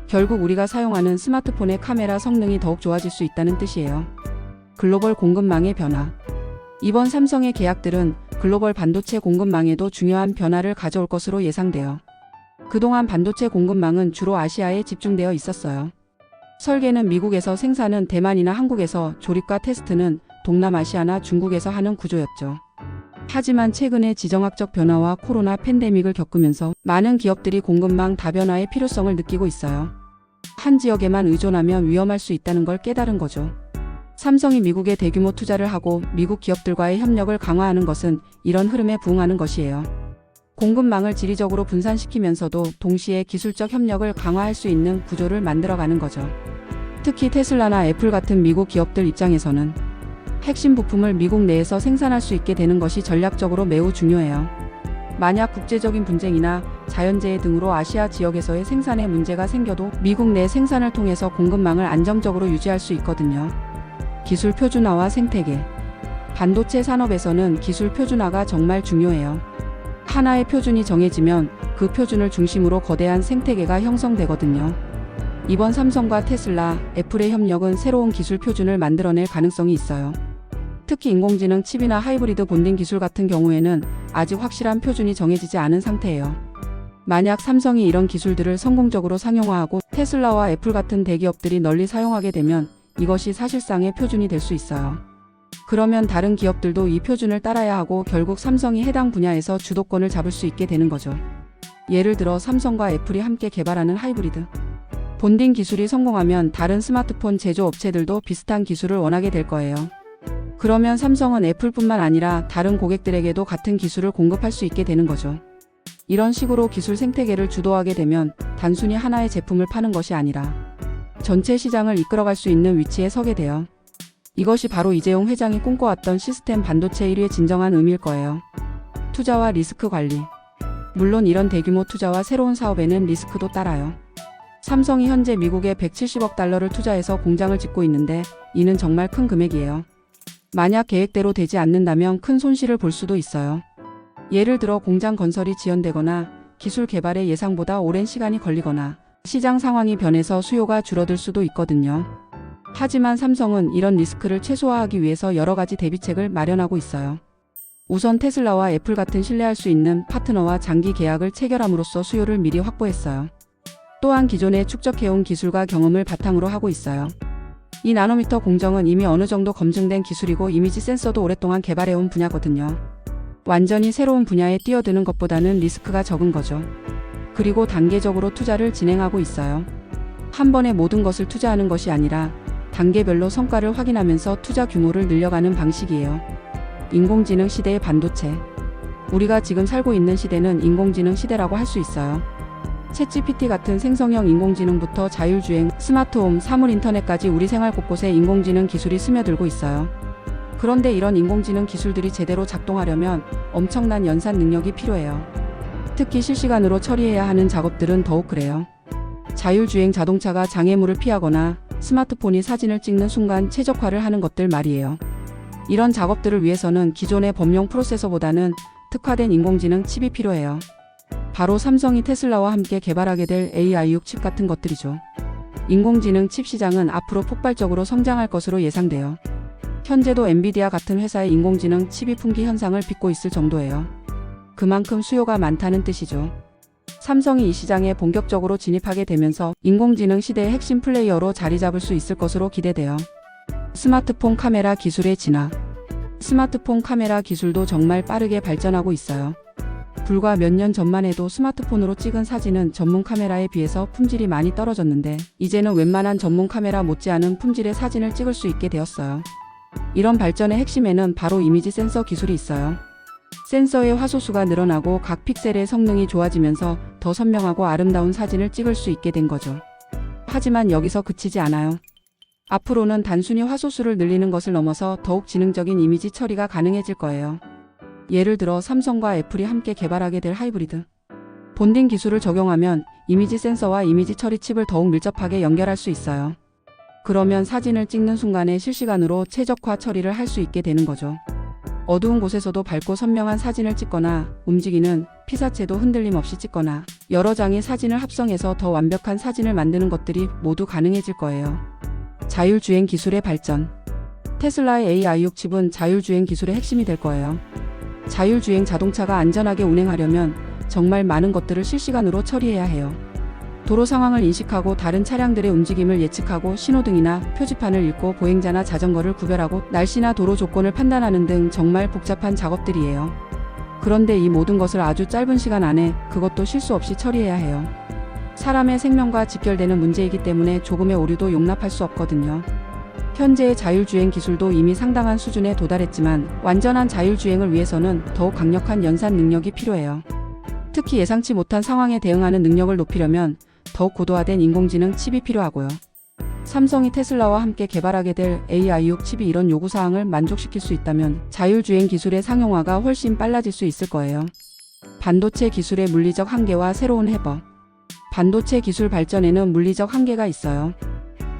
결국 우리가 사용하는 스마트폰의 카메라 성능이 더욱 좋아질 수 있다는 뜻이에요. 글로벌 공급망의 변화. 이번 삼성의 계약들은 글로벌 반도체 공급망에도 중요한 변화를 가져올 것으로 예상돼요. 그동안 반도체 공급망은 주로 아시아에 집중되어 있었어요. 설계는 미국에서, 생산은 대만이나 한국에서, 조립과 테스트는 동남아시아나 중국에서 하는 구조였죠. 하지만 최근에 지정학적 변화와 코로나 팬데믹을 겪으면서 많은 기업들이 공급망 다변화의 필요성을 느끼고 있어요. 한 지역에만 의존하면 위험할 수 있다는 걸 깨달은 거죠. 삼성이 미국에 대규모 투자를 하고 미국 기업들과의 협력을 강화하는 것은 이런 흐름에 부응하는 것이에요. 공급망을 지리적으로 분산시키면서도 동시에 기술적 협력을 강화할 수 있는 구조를 만들어가는 거죠. 특히 테슬라나 애플 같은 미국 기업들 입장에서는 핵심 부품을 미국 내에서 생산할 수 있게 되는 것이 전략적으로 매우 중요해요. 만약 국제적인 분쟁이나 자연재해 등으로 아시아 지역에서의 생산에 문제가 생겨도 미국 내 생산을 통해서 공급망을 안정적으로 유지할 수 있거든요. 기술 표준화와 생태계. 반도체 산업에서는 기술 표준화가 정말 중요해요. 하나의 표준이 정해지면 그 표준을 중심으로 거대한 생태계가 형성되거든요. 이번 삼성과 테슬라, 애플의 협력은 새로운 기술 표준을 만들어낼 가능성이 있어요. 특히 인공지능 칩이나 하이브리드 본딩 기술 같은 경우에는 아직 확실한 표준이 정해지지 않은 상태예요. 만약 삼성이 이런 기술들을 성공적으로 상용화하고 테슬라와 애플 같은 대기업들이 널리 사용하게 되면 이것이 사실상의 표준이 될 수 있어요. 그러면 다른 기업들도 이 표준을 따라야 하고 결국 삼성이 해당 분야에서 주도권을 잡을 수 있게 되는 거죠. 예를 들어 삼성과 애플이 함께 개발하는 하이브리드 본딩 기술이 성공하면 다른 스마트폰 제조업체들도 비슷한 기술을 원하게 될 거예요. 그러면 삼성은 애플뿐만 아니라 다른 고객들에게도 같은 기술을 공급할 수 있게 되는 거죠. 이런 식으로 기술 생태계를 주도하게 되면 단순히 하나의 제품을 파는 것이 아니라 전체 시장을 이끌어갈 수 있는 위치에 서게 돼요. 이것이 바로 이재용 회장이 꿈꿔왔던 시스템 반도체 1위의 진정한 의미일 거예요. 투자와 리스크 관리. 물론 이런 대규모 투자와 새로운 사업에는 리스크도 따라요. 삼성이 현재 미국에 170억 달러를 투자해서 공장을 짓고 있는데 이는 정말 큰 금액이에요. 만약 계획대로 되지 않는다면 큰 손실을 볼 수도 있어요. 예를 들어 공장 건설이 지연되거나 기술 개발에 예상보다 오랜 시간이 걸리거나 시장 상황이 변해서 수요가 줄어들 수도 있거든요. 하지만 삼성은 이런 리스크를 최소화하기 위해서 여러 가지 대비책을 마련하고 있어요. 우선 테슬라와 애플 같은 신뢰할 수 있는 파트너와 장기 계약을 체결함으로써 수요를 미리 확보했어요. 또한 기존에 축적해온 기술과 경험을 바탕으로 하고 있어요. 이 나노미터 공정은 이미 어느 정도 검증된 기술이고 이미지 센서도 오랫동안 개발해온 분야거든요. 완전히 새로운 분야에 뛰어드는 것보다는 리스크가 적은 거죠. 그리고 단계적으로 투자를 진행하고 있어요. 한 번에 모든 것을 투자하는 것이 아니라 단계별로 성과를 확인하면서 투자 규모를 늘려가는 방식이에요. 인공지능 시대의 반도체. 우리가 지금 살고 있는 시대는 인공지능 시대라고 할 수 있어요. 챗GPT 같은 생성형 인공지능부터 자율주행, 스마트홈, 사물 인터넷까지 우리 생활 곳곳에 인공지능 기술이 스며들고 있어요. 그런데 이런 인공지능 기술들이 제대로 작동하려면 엄청난 연산 능력이 필요해요. 특히 실시간으로 처리해야 하는 작업들은 더욱 그래요. 자율주행 자동차가 장애물을 피하거나 스마트폰이 사진을 찍는 순간 최적화를 하는 것들 말이에요. 이런 작업들을 위해서는 기존의 범용 프로세서보다는 특화된 인공지능 칩이 필요해요. 바로 삼성이 테슬라와 함께 개발하게 될 AI6 칩 같은 것들이죠. 인공지능 칩 시장은 앞으로 폭발적으로 성장할 것으로 예상돼요. 현재도 엔비디아 같은 회사의 인공지능 칩이 품귀 현상을 빚고 있을 정도예요. 그만큼 수요가 많다는 뜻이죠. 삼성이 이 시장에 본격적으로 진입하게 되면서 인공지능 시대의 핵심 플레이어로 자리 잡을 수 있을 것으로 기대돼요. 스마트폰 카메라 기술의 진화. 스마트폰 카메라 기술도 정말 빠르게 발전하고 있어요. 불과 몇 년 전만 해도 스마트폰으로 찍은 사진은 전문 카메라에 비해서 품질이 많이 떨어졌는데 이제는 웬만한 전문 카메라 못지않은 품질의 사진을 찍을 수 있게 되었어요. 이런 발전의 핵심에는 바로 이미지 센서 기술이 있어요. 센서의 화소수가 늘어나고 각 픽셀의 성능이 좋아지면서 더 선명하고 아름다운 사진을 찍을 수 있게 된 거죠. 하지만 여기서 그치지 않아요. 앞으로는 단순히 화소수를 늘리는 것을 넘어서 더욱 지능적인 이미지 처리가 가능해질 거예요. 예를 들어 삼성과 애플이 함께 개발하게 될 하이브리드 본딩 기술을 적용하면 이미지 센서와 이미지 처리 칩을 더욱 밀접하게 연결할 수 있어요. 그러면 사진을 찍는 순간에 실시간으로 최적화 처리를 할 수 있게 되는 거죠. 어두운 곳에서도 밝고 선명한 사진을 찍거나 움직이는 피사체도 흔들림 없이 찍거나 여러 장의 사진을 합성해서 더 완벽한 사진을 만드는 것들이 모두 가능해질 거예요. 자율주행 기술의 발전. 테슬라의 AI6 칩은 자율주행 기술의 핵심이 될 거예요. 자율주행 자동차가 안전하게 운행하려면 정말 많은 것들을 실시간으로 처리해야 해요. 도로 상황을 인식하고 다른 차량들의 움직임을 예측하고 신호등이나 표지판을 읽고 보행자나 자전거를 구별하고 날씨나 도로 조건을 판단하는 등 정말 복잡한 작업들이에요. 그런데 이 모든 것을 아주 짧은 시간 안에 그것도 실수 없이 처리해야 해요. 사람의 생명과 직결되는 문제이기 때문에 조금의 오류도 용납할 수 없거든요. 현재의 자율주행 기술도 이미 상당한 수준에 도달했지만 완전한 자율주행을 위해서는 더욱 강력한 연산 능력이 필요해요. 특히 예상치 못한 상황에 대응하는 능력을 높이려면 더욱 고도화된 인공지능 칩이 필요하고요. 삼성이 테슬라와 함께 개발하게 될 AI6 칩이 이런 요구사항을 만족시킬 수 있다면 자율주행 기술의 상용화가 훨씬 빨라질 수 있을 거예요. 반도체 기술의 물리적 한계와 새로운 해법. 반도체 기술 발전에는 물리적 한계가 있어요.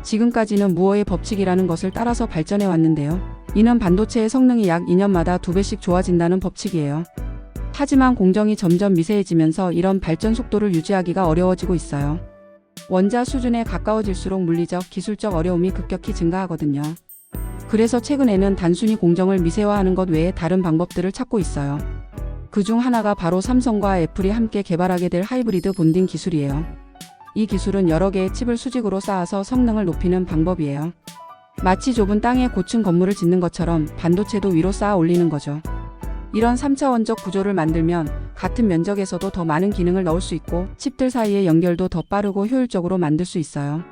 지금까지는 무어의 법칙이라는 것을 따라서 발전해 왔는데요. 이는 반도체의 성능이 약 2년마다 2배씩 좋아진다는 법칙이에요. 하지만 공정이 점점 미세해지면서 이런 발전 속도를 유지하기가 어려워지고 있어요. 원자 수준에 가까워질수록 물리적, 기술적 어려움이 급격히 증가하거든요. 그래서 최근에는 단순히 공정을 미세화하는 것 외에 다른 방법들을 찾고 있어요. 그중 하나가 바로 삼성과 애플이 함께 개발하게 될 하이브리드 본딩 기술이에요. 이 기술은 여러 개의 칩을 수직으로 쌓아서 성능을 높이는 방법이에요. 마치 좁은 땅에 고층 건물을 짓는 것처럼 반도체도 위로 쌓아 올리는 거죠. 이런 3차원적 구조를 만들면 같은 면적에서도 더 많은 기능을 넣을 수 있고 칩들 사이의 연결도 더 빠르고 효율적으로 만들 수 있어요.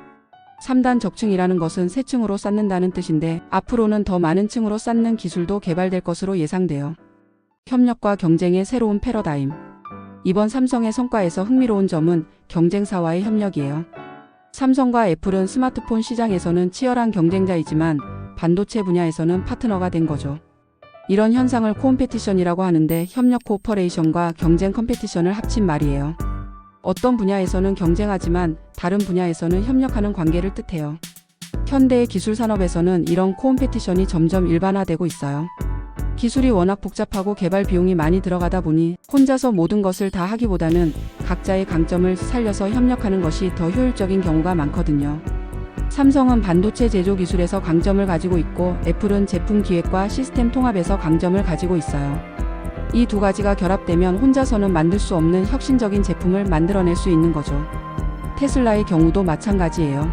3단 적층이라는 것은 세 층으로 쌓는다는 뜻인데 앞으로는 더 많은 층으로 쌓는 기술도 개발될 것으로 예상돼요. 협력과 경쟁의 새로운 패러다임. 이번 삼성의 성과에서 흥미로운 점은 경쟁사와의 협력이에요. 삼성과 애플은 스마트폰 시장에서는 치열한 경쟁자이지만 반도체 분야에서는 파트너가 된 거죠. 이런 현상을 코음페티션이라고 하는데 협력 코퍼레이션과 경쟁 컴페티션을 합친 말이에요. 어떤 분야에서는 경쟁하지만 다른 분야에서는 협력하는 관계를 뜻해요. 현대의 기술 산업에서는 이런 코음페티션이 점점 일반화되고 있어요. 기술이 워낙 복잡하고 개발 비용이 많이 들어가다 보니 혼자서 모든 것을 다 하기보다는 각자의 강점을 살려서 협력하는 것이 더 효율적인 경우가 많거든요. 삼성은 반도체 제조 기술에서 강점을 가지고 있고 애플은 제품 기획과 시스템 통합에서 강점을 가지고 있어요. 이 두 가지가 결합되면 혼자서는 만들 수 없는 혁신적인 제품을 만들어낼 수 있는 거죠. 테슬라의 경우도 마찬가지예요.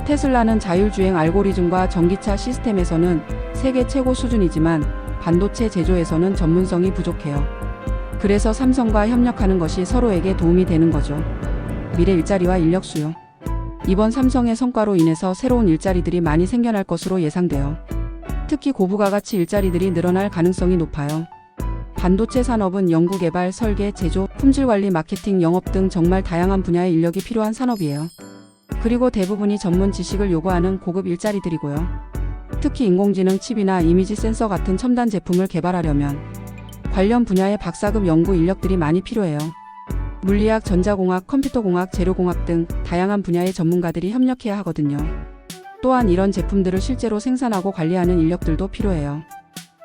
테슬라는 자율주행 알고리즘과 전기차 시스템에서는 세계 최고 수준이지만 반도체 제조에서는 전문성이 부족해요. 그래서 삼성과 협력하는 것이 서로에게 도움이 되는 거죠. 미래 일자리와 인력 수요. 이번 삼성의 성과로 인해서 새로운 일자리들이 많이 생겨날 것으로 예상돼요. 특히 고부가가치 일자리들이 늘어날 가능성이 높아요. 반도체 산업은 연구개발, 설계, 제조, 품질관리, 마케팅, 영업 등 정말 다양한 분야의 인력이 필요한 산업이에요. 그리고 대부분이 전문 지식을 요구하는 고급 일자리들이고요. 특히 인공지능 칩이나 이미지 센서 같은 첨단 제품을 개발하려면 관련 분야의 박사급 연구 인력들이 많이 필요해요. 물리학, 전자공학, 컴퓨터공학, 재료공학 등 다양한 분야의 전문가들이 협력해야 하거든요. 또한 이런 제품들을 실제로 생산하고 관리하는 인력들도 필요해요.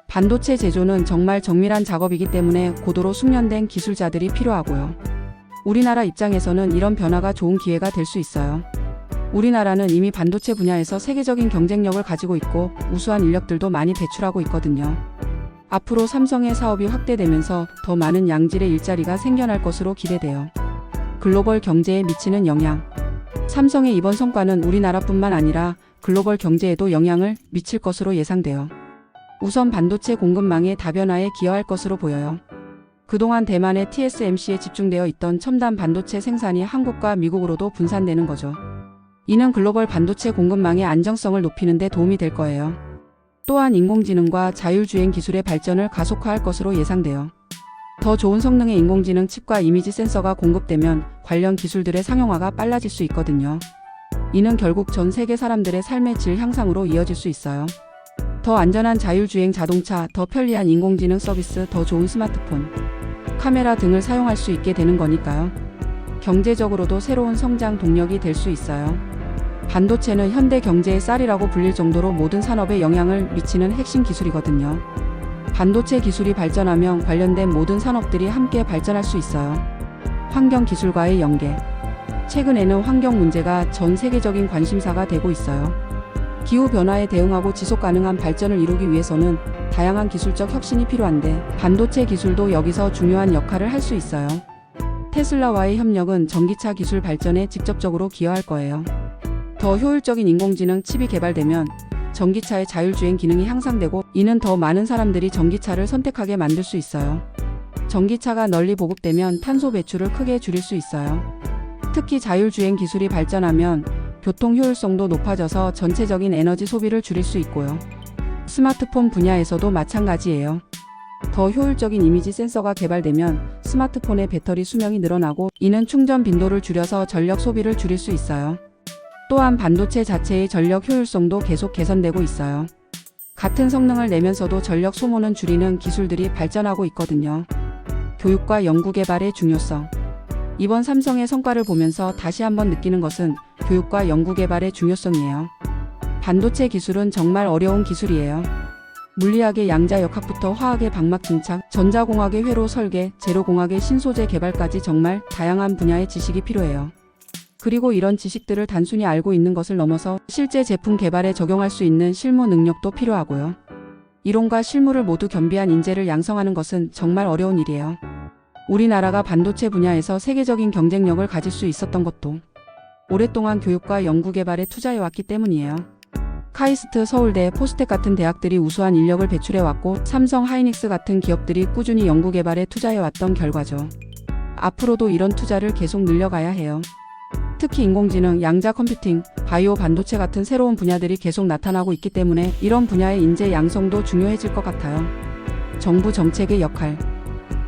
반도체 제조는 정말 정밀한 작업이기 때문에 고도로 숙련된 기술자들이 필요하고요. 우리나라 입장에서는 이런 변화가 좋은 기회가 될 수 있어요. 우리나라는 이미 반도체 분야에서 세계적인 경쟁력을 가지고 있고 우수한 인력들도 많이 배출하고 있거든요. 앞으로 삼성의 사업이 확대되면서 더 많은 양질의 일자리가 생겨날 것으로 기대돼요. 글로벌 경제에 미치는 영향. 삼성의 이번 성과는 우리나라뿐만 아니라 글로벌 경제에도 영향을 미칠 것으로 예상돼요. 우선 반도체 공급망의 다변화에 기여할 것으로 보여요. 그동안 대만의 TSMC에 집중되어 있던 첨단 반도체 생산이 한국과 미국으로도 분산되는 거죠. 이는 글로벌 반도체 공급망의 안정성을 높이는 데 도움이 될 거예요. 또한 인공지능과 자율주행 기술의 발전을 가속화할 것으로 예상돼요. 더 좋은 성능의 인공지능 칩과 이미지 센서가 공급되면 관련 기술들의 상용화가 빨라질 수 있거든요. 이는 결국 전 세계 사람들의 삶의 질 향상으로 이어질 수 있어요. 더 안전한 자율주행 자동차, 더 편리한 인공지능 서비스, 더 좋은 스마트폰, 카메라 등을 사용할 수 있게 되는 거니까요. 경제적으로도 새로운 성장 동력이 될 수 있어요. 반도체는 현대 경제의 쌀이라고 불릴 정도로 모든 산업에 영향을 미치는 핵심 기술이거든요. 반도체 기술이 발전하면 관련된 모든 산업들이 함께 발전할 수 있어요. 환경 기술과의 연계. 최근에는 환경 문제가 전 세계적인 관심사가 되고 있어요. 기후변화에 대응하고 지속가능한 발전을 이루기 위해서는 다양한 기술적 혁신이 필요한데 반도체 기술도 여기서 중요한 역할을 할 수 있어요. 테슬라와의 협력은 전기차 기술 발전에 직접적으로 기여할 거예요. 더 효율적인 인공지능 칩이 개발되면 전기차의 자율주행 기능이 향상되고 이는 더 많은 사람들이 전기차를 선택하게 만들 수 있어요. 전기차가 널리 보급되면 탄소 배출을 크게 줄일 수 있어요. 특히 자율주행 기술이 발전하면 교통 효율성도 높아져서 전체적인 에너지 소비를 줄일 수 있고요. 스마트폰 분야에서도 마찬가지예요. 더 효율적인 이미지 센서가 개발되면 스마트폰의 배터리 수명이 늘어나고 이는 충전 빈도를 줄여서 전력 소비를 줄일 수 있어요. 또한 반도체 자체의 전력 효율성도 계속 개선되고 있어요. 같은 성능을 내면서도 전력 소모는 줄이는 기술들이 발전하고 있거든요. 교육과 연구개발의 중요성. 이번 삼성의 성과를 보면서 다시 한번 느끼는 것은 교육과 연구개발의 중요성이에요. 반도체 기술은 정말 어려운 기술이에요. 물리학의 양자역학부터 화학의 방막 증착, 전자공학의 회로 설계, 재료공학의 신소재 개발까지 정말 다양한 분야의 지식이 필요해요. 그리고 이런 지식들을 단순히 알고 있는 것을 넘어서 실제 제품 개발에 적용할 수 있는 실무 능력도 필요하고요. 이론과 실무를 모두 겸비한 인재를 양성하는 것은 정말 어려운 일이에요. 우리나라가 반도체 분야에서 세계적인 경쟁력을 가질 수 있었던 것도 오랫동안 교육과 연구개발에 투자해왔기 때문이에요. 카이스트, 서울대, 포스텍 같은 대학들이 우수한 인력을 배출해왔고 삼성, 하이닉스 같은 기업들이 꾸준히 연구개발에 투자해왔던 결과죠. 앞으로도 이런 투자를 계속 늘려가야 해요. 특히 인공지능, 양자 컴퓨팅, 바이오 반도체 같은 새로운 분야들이 계속 나타나고 있기 때문에 이런 분야의 인재 양성도 중요해질 것 같아요. 정부 정책의 역할.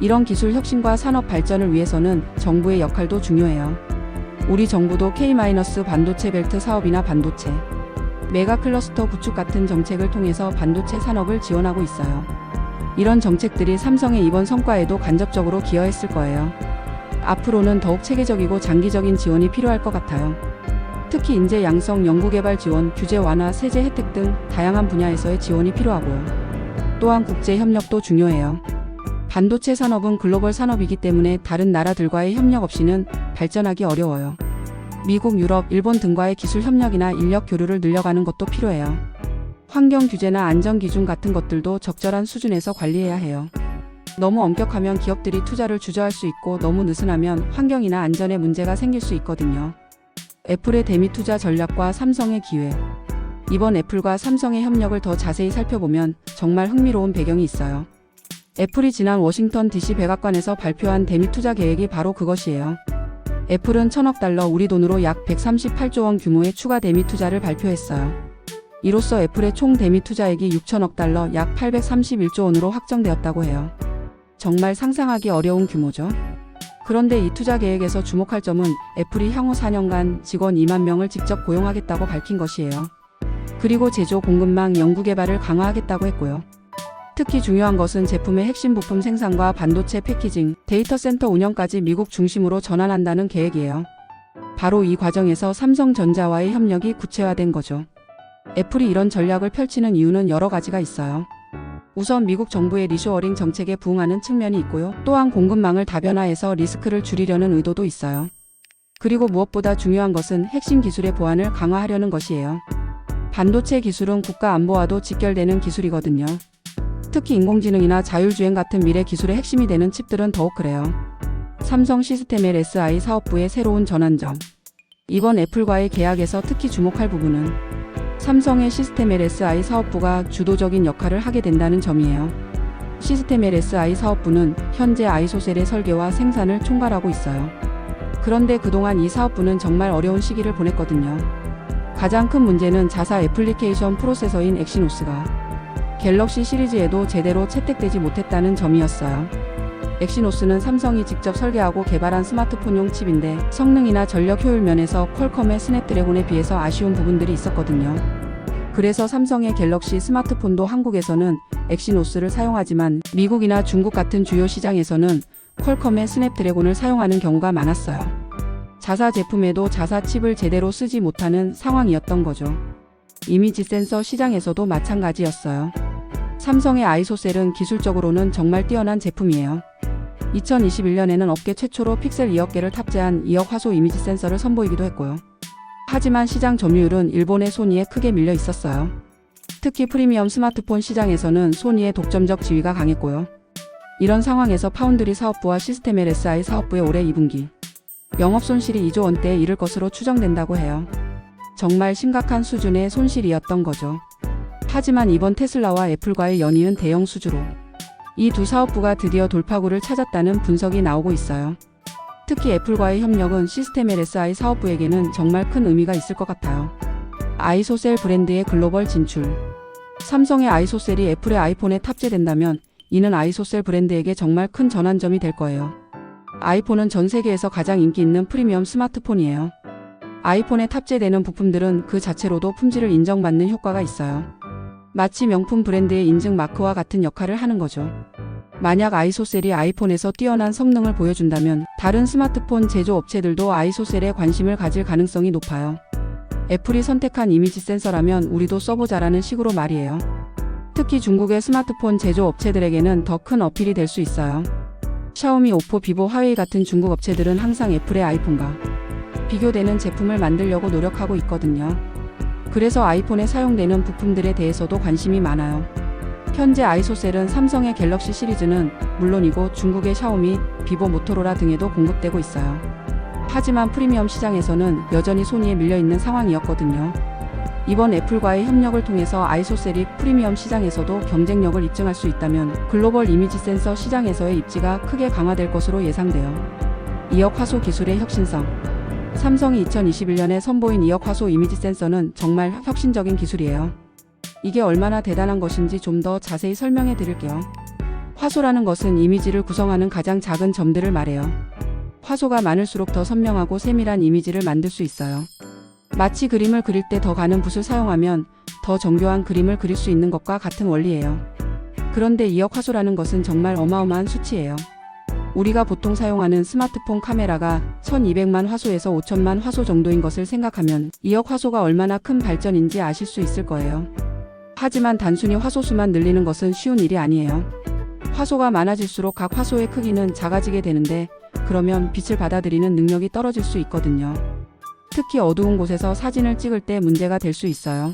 이런 기술 혁신과 산업 발전을 위해서는 정부의 역할도 중요해요. 우리 정부도 K-반도체 벨트 사업이나 반도체 메가 클러스터 구축 같은 정책을 통해서 반도체 산업을 지원하고 있어요. 이런 정책들이 삼성의 이번 성과에도 간접적으로 기여했을 거예요. 앞으로는 더욱 체계적이고 장기적인 지원이 필요할 것 같아요. 특히 인재 양성, 연구개발 지원, 규제 완화, 세제 혜택 등 다양한 분야에서의 지원이 필요하고요. 또한 국제 협력도 중요해요. 반도체 산업은 글로벌 산업이기 때문에 다른 나라들과의 협력 없이는 발전하기 어려워요. 미국, 유럽, 일본 등과의 기술 협력이나 인력 교류를 늘려가는 것도 필요해요. 환경 규제나 안전 기준 같은 것들도 적절한 수준에서 관리해야 해요. 너무 엄격하면 기업들이 투자를 주저할 수 있고 너무 느슨하면 환경이나 안전에 문제가 생길 수 있거든요. 애플의 대미 투자 전략과 삼성의 기회. 이번 애플과 삼성의 협력을 더 자세히 살펴보면 정말 흥미로운 배경이 있어요. 애플이 지난 워싱턴 DC 백악관에서 발표한 대미 투자 계획이 바로 그것이에요. 애플은 1,000억 달러, 우리 돈으로 약 138조 원 규모의 추가 대미 투자를 발표했어요. 이로써 애플의 총 대미 투자액이 6천억 달러, 약 831조 원으로 확정되었다고 해요. 정말 상상하기 어려운 규모죠. 그런데 이 투자 계획에서 주목할 점은 애플이 향후 4년간 직원 2만 명을 직접 고용하겠다고 밝힌 것이에요. 그리고 제조, 공급망, 연구개발을 강화하겠다고 했고요. 특히 중요한 것은 제품의 핵심 부품 생산과 반도체 패키징, 데이터 센터 운영까지 미국 중심으로 전환한다는 계획이에요. 바로 이 과정에서 삼성전자와의 협력이 구체화된 거죠. 애플이 이런 전략을 펼치는 이유는 여러 가지가 있어요. 우선 미국 정부의 리쇼어링 정책에 부응하는 측면이 있고요. 또한 공급망을 다변화해서 리스크를 줄이려는 의도도 있어요. 그리고 무엇보다 중요한 것은 핵심 기술의 보안을 강화하려는 것이에요. 반도체 기술은 국가 안보와도 직결되는 기술이거든요. 특히 인공지능이나 자율주행 같은 미래 기술의 핵심이 되는 칩들은 더욱 그래요. 삼성 시스템의 SI 사업부의 새로운 전환점. 이번 애플과의 계약에서 특히 주목할 부분은 삼성의 시스템 LSI 사업부가 주도적인 역할을 하게 된다는 점이에요. 시스템 LSI 사업부는 현재 아이소셀의 설계와 생산을 총괄하고 있어요. 그런데 그동안 이 사업부는 정말 어려운 시기를 보냈거든요. 가장 큰 문제는 자사 애플리케이션 프로세서인 엑시노스가 갤럭시 시리즈에도 제대로 채택되지 못했다는 점이었어요. 엑시노스는 삼성이 직접 설계하고 개발한 스마트폰용 칩인데 성능이나 전력 효율 면에서 퀄컴의 스냅드래곤에 비해서 아쉬운 부분들이 있었거든요. 그래서 삼성의 갤럭시 스마트폰도 한국에서는 엑시노스를 사용하지만 미국이나 중국 같은 주요 시장에서는 퀄컴의 스냅드래곤을 사용하는 경우가 많았어요. 자사 제품에도 자사 칩을 제대로 쓰지 못하는 상황이었던 거죠. 이미지 센서 시장에서도 마찬가지였어요. 삼성의 아이소셀은 기술적으로는 정말 뛰어난 제품이에요. 2021년에는 업계 최초로 픽셀 2억 개를 탑재한 2억 화소 이미지 센서를 선보이기도 했고요. 하지만 시장 점유율은 일본의 소니에 크게 밀려 있었어요. 특히 프리미엄 스마트폰 시장에서는 소니의 독점적 지위가 강했고요. 이런 상황에서 파운드리 사업부와 시스템 LSI 사업부의 올해 2분기 영업 손실이 2조 원대에 이를 것으로 추정된다고 해요. 정말 심각한 수준의 손실이었던 거죠. 하지만 이번 테슬라와 애플과의 연이은 대형 수주로 이 두 사업부가 드디어 돌파구를 찾았다는 분석이 나오고 있어요. 특히 애플과의 협력은 시스템 LSI 사업부에게는 정말 큰 의미가 있을 것 같아요. 아이소셀 브랜드의 글로벌 진출. 삼성의 아이소셀이 애플의 아이폰에 탑재된다면 이는 아이소셀 브랜드에게 정말 큰 전환점이 될 거예요. 아이폰은 전 세계에서 가장 인기 있는 프리미엄 스마트폰이에요. 아이폰에 탑재되는 부품들은 그 자체로도 품질을 인정받는 효과가 있어요. 마치 명품 브랜드의 인증 마크와 같은 역할을 하는 거죠. 만약 아이소셀이 아이폰에서 뛰어난 성능을 보여준다면 다른 스마트폰 제조업체들도 아이소셀에 관심을 가질 가능성이 높아요. 애플이 선택한 이미지 센서라면 우리도 써보자라는 식으로 말이에요. 특히 중국의 스마트폰 제조업체들에게는 더 큰 어필이 될 수 있어요. 샤오미, 오포, 비보, 화웨이 같은 중국 업체들은 항상 애플의 아이폰과 비교되는 제품을 만들려고 노력하고 있거든요. 그래서 아이폰에 사용되는 부품들에 대해서도 관심이 많아요. 현재 아이소셀은 삼성의 갤럭시 시리즈는 물론이고 중국의 샤오미, 비보, 모토로라 등에도 공급되고 있어요. 하지만 프리미엄 시장에서는 여전히 소니에 밀려있는 상황이었거든요. 이번 애플과의 협력을 통해서 아이소셀이 프리미엄 시장에서도 경쟁력을 입증할 수 있다면 글로벌 이미지 센서 시장에서의 입지가 크게 강화될 것으로 예상돼요. 2억 화소 기술의 혁신성. 삼성이 2021년에 선보인 2억 화소 이미지 센서는 정말 혁신적인 기술이에요. 이게 얼마나 대단한 것인지 좀 더 자세히 설명해 드릴게요. 화소라는 것은 이미지를 구성하는 가장 작은 점들을 말해요. 화소가 많을수록 더 선명하고 세밀한 이미지를 만들 수 있어요. 마치 그림을 그릴 때 더 가는 붓을 사용하면 더 정교한 그림을 그릴 수 있는 것과 같은 원리예요. 그런데 2억 화소라는 것은 정말 어마어마한 수치예요. 우리가 보통 사용하는 스마트폰 카메라가 1200만 화소에서 5000만 화소 정도인 것을 생각하면 2억 화소가 얼마나 큰 발전인지 아실 수 있을 거예요. 하지만 단순히 화소수만 늘리는 것은 쉬운 일이 아니에요. 화소가 많아질수록 각 화소의 크기는 작아지게 되는데 그러면 빛을 받아들이는 능력이 떨어질 수 있거든요. 특히 어두운 곳에서 사진을 찍을 때 문제가 될 수 있어요.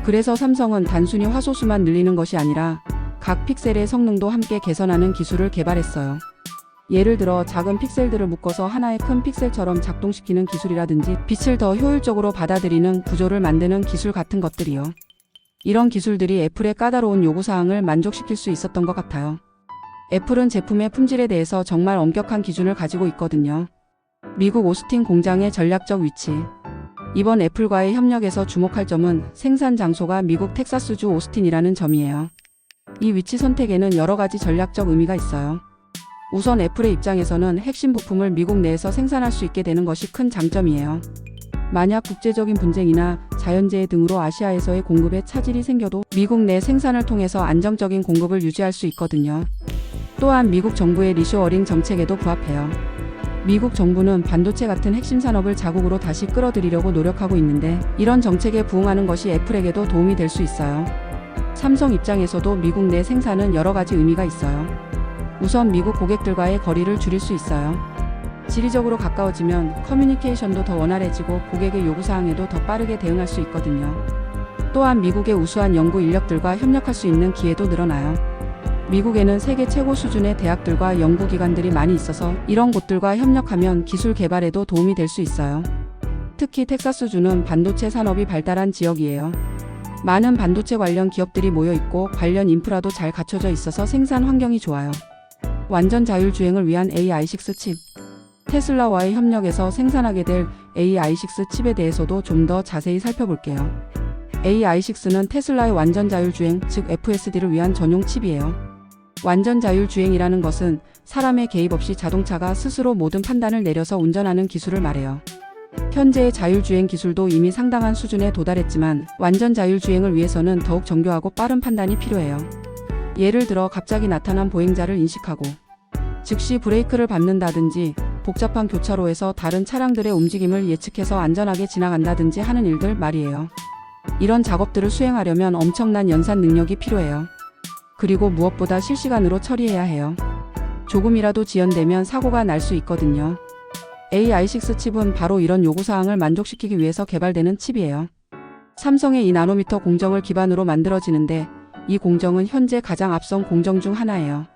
그래서 삼성은 단순히 화소수만 늘리는 것이 아니라 각 픽셀의 성능도 함께 개선하는 기술을 개발했어요. 예를 들어 작은 픽셀들을 묶어서 하나의 큰 픽셀처럼 작동시키는 기술이라든지 빛을 더 효율적으로 받아들이는 구조를 만드는 기술 같은 것들이요. 이런 기술들이 애플의 까다로운 요구사항을 만족시킬 수 있었던 것 같아요. 애플은 제품의 품질에 대해서 정말 엄격한 기준을 가지고 있거든요. 미국 오스틴 공장의 전략적 위치. 이번 애플과의 협력에서 주목할 점은 생산 장소가 미국 텍사스주 오스틴이라는 점이에요. 이 위치 선택에는 여러 가지 전략적 의미가 있어요. 우선 애플의 입장에서는 핵심 부품을 미국 내에서 생산할 수 있게 되는 것이 큰 장점이에요. 만약 국제적인 분쟁이나 자연재해 등으로 아시아에서의 공급에 차질이 생겨도 미국 내 생산을 통해서 안정적인 공급을 유지할 수 있거든요. 또한 미국 정부의 리쇼어링 정책에도 부합해요. 미국 정부는 반도체 같은 핵심 산업을 자국으로 다시 끌어들이려고 노력하고 있는데 이런 정책에 부응하는 것이 애플에게도 도움이 될 수 있어요. 삼성 입장에서도 미국 내 생산은 여러 가지 의미가 있어요. 우선 미국 고객들과의 거리를 줄일 수 있어요. 지리적으로 가까워지면 커뮤니케이션도 더 원활해지고 고객의 요구사항에도 더 빠르게 대응할 수 있거든요. 또한 미국의 우수한 연구 인력들과 협력할 수 있는 기회도 늘어나요. 미국에는 세계 최고 수준의 대학들과 연구기관들이 많이 있어서 이런 곳들과 협력하면 기술 개발에도 도움이 될 수 있어요. 특히 텍사스주는 반도체 산업이 발달한 지역이에요. 많은 반도체 관련 기업들이 모여 있고 관련 인프라도 잘 갖춰져 있어서 생산 환경이 좋아요. 완전 자율주행을 위한 AI6 칩. 테슬라와의 협력에서 생산하게 될 AI6 칩에 대해서도 좀 더 자세히 살펴볼게요. AI6는 테슬라의 완전 자율주행, 즉 FSD를 위한 전용 칩이에요. 완전 자율주행이라는 것은 사람의 개입 없이 자동차가 스스로 모든 판단을 내려서 운전하는 기술을 말해요. 현재의 자율주행 기술도 이미 상당한 수준에 도달했지만 완전 자율주행을 위해서는 더욱 정교하고 빠른 판단이 필요해요. 예를 들어 갑자기 나타난 보행자를 인식하고 즉시 브레이크를 밟는다든지 복잡한 교차로에서 다른 차량들의 움직임을 예측해서 안전하게 지나간다든지 하는 일들 말이에요. 이런 작업들을 수행하려면 엄청난 연산 능력이 필요해요. 그리고 무엇보다 실시간으로 처리해야 해요. 조금이라도 지연되면 사고가 날 수 있거든요. AI6 칩은 바로 이런 요구사항을 만족시키기 위해서 개발되는 칩이에요. 삼성의 2나노미터 공정을 기반으로 만들어지는데 이 공정은 현재 가장 앞선 공정 중 하나예요.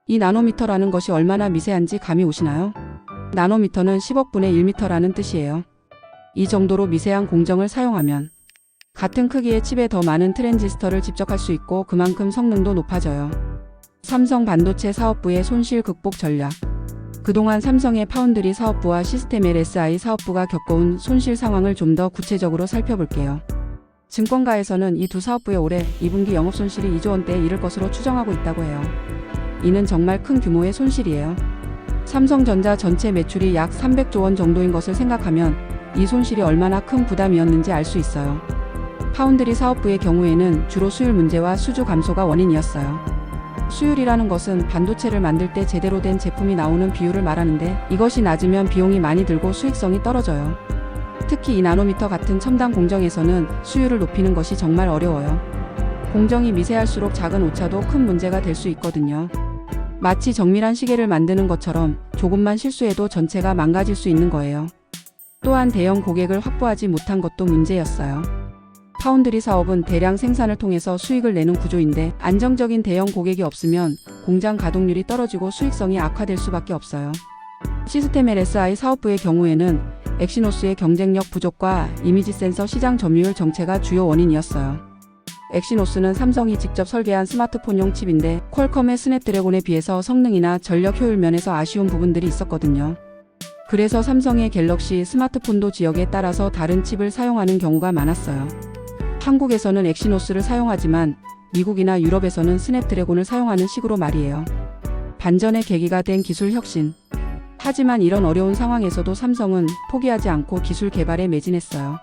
2나노미터라는 것이 얼마나 미세한지 감이 오시나요? 나노미터는 10억분의 1미터라는 뜻이에요. 이 정도로 미세한 공정을 사용하면 같은 크기의 칩에 더 많은 트랜지스터를 집적할 수 있고 그만큼 성능도 높아져요. 삼성 반도체 사업부의 손실 극복 전략. 그동안 삼성의 파운드리 사업부와 시스템 LSI 사업부가 겪어온 손실 상황을 좀 더 구체적으로 살펴볼게요. 증권가에서는 이 두 사업부의 올해 2분기 영업손실이 2조 원대에 이를 것으로 추정하고 있다고 해요. 이는 정말 큰 규모의 손실이에요. 삼성전자 전체 매출이 약 300조 원 정도인 것을 생각하면 이 손실이 얼마나 큰 부담이었는지 알 수 있어요. 파운드리 사업부의 경우에는 주로 수율 문제와 수주 감소가 원인이었어요. 수율이라는 것은 반도체를 만들 때 제대로 된 제품이 나오는 비율을 말하는데 이것이 낮으면 비용이 많이 들고 수익성이 떨어져요. 특히 2나노미터 같은 첨단 공정에서는 수율을 높이는 것이 정말 어려워요. 공정이 미세할수록 작은 오차도 큰 문제가 될 수 있거든요. 마치 정밀한 시계를 만드는 것처럼 조금만 실수해도 전체가 망가질 수 있는 거예요. 또한 대형 고객을 확보하지 못한 것도 문제였어요. 파운드리 사업은 대량 생산을 통해서 수익을 내는 구조인데 안정적인 대형 고객이 없으면 공장 가동률이 떨어지고 수익성이 악화될 수밖에 없어요. 시스템 LSI 사업부의 경우에는 엑시노스의 경쟁력 부족과 이미지 센서 시장 점유율 정체가 주요 원인이었어요. 엑시노스는 삼성이 직접 설계한 스마트폰용 칩인데 퀄컴의 스냅드래곤에 비해서 성능이나 전력 효율 면에서 아쉬운 부분들이 있었거든요. 그래서 삼성의 갤럭시 스마트폰도 지역에 따라서 다른 칩을 사용하는 경우가 많았어요. 한국에서는 엑시노스를 사용하지만 미국이나 유럽에서는 스냅드래곤을 사용하는 식으로 말이에요. 반전의 계기가 된 기술 혁신. 하지만 이런 어려운 상황에서도 삼성은 포기하지 않고 기술 개발에 매진했어요.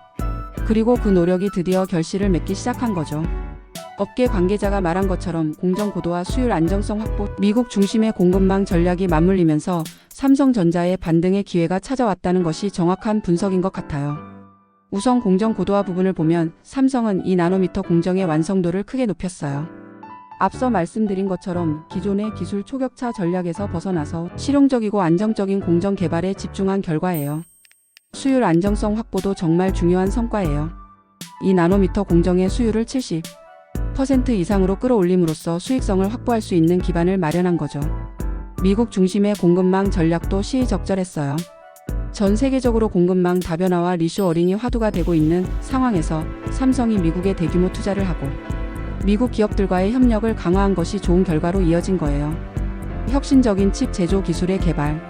그리고 그 노력이 드디어 결실을 맺기 시작한 거죠. 업계 관계자가 말한 것처럼 공정 고도와 수율 안정성 확보, 미국 중심의 공급망 전략이 맞물리면서 삼성전자의 반등의 기회가 찾아왔다는 것이 정확한 분석인 것 같아요. 우선 공정 고도화 부분을 보면 삼성은 2나노미터 공정의 완성도를 크게 높였어요. 앞서 말씀드린 것처럼 기존의 기술 초격차 전략에서 벗어나서 실용적이고 안정적인 공정 개발에 집중한 결과예요. 수율 안정성 확보도 정말 중요한 성과예요. 2나노미터 공정의 수율을 70% 이상으로 끌어올림으로써 수익성을 확보할 수 있는 기반을 마련한 거죠. 미국 중심의 공급망 전략도 시의적절했어요. 전 세계적으로 공급망 다변화와 리쇼어링이 화두가 되고 있는 상황에서 삼성이 미국에 대규모 투자를 하고 미국 기업들과의 협력을 강화한 것이 좋은 결과로 이어진 거예요. 혁신적인 칩 제조 기술의 개발.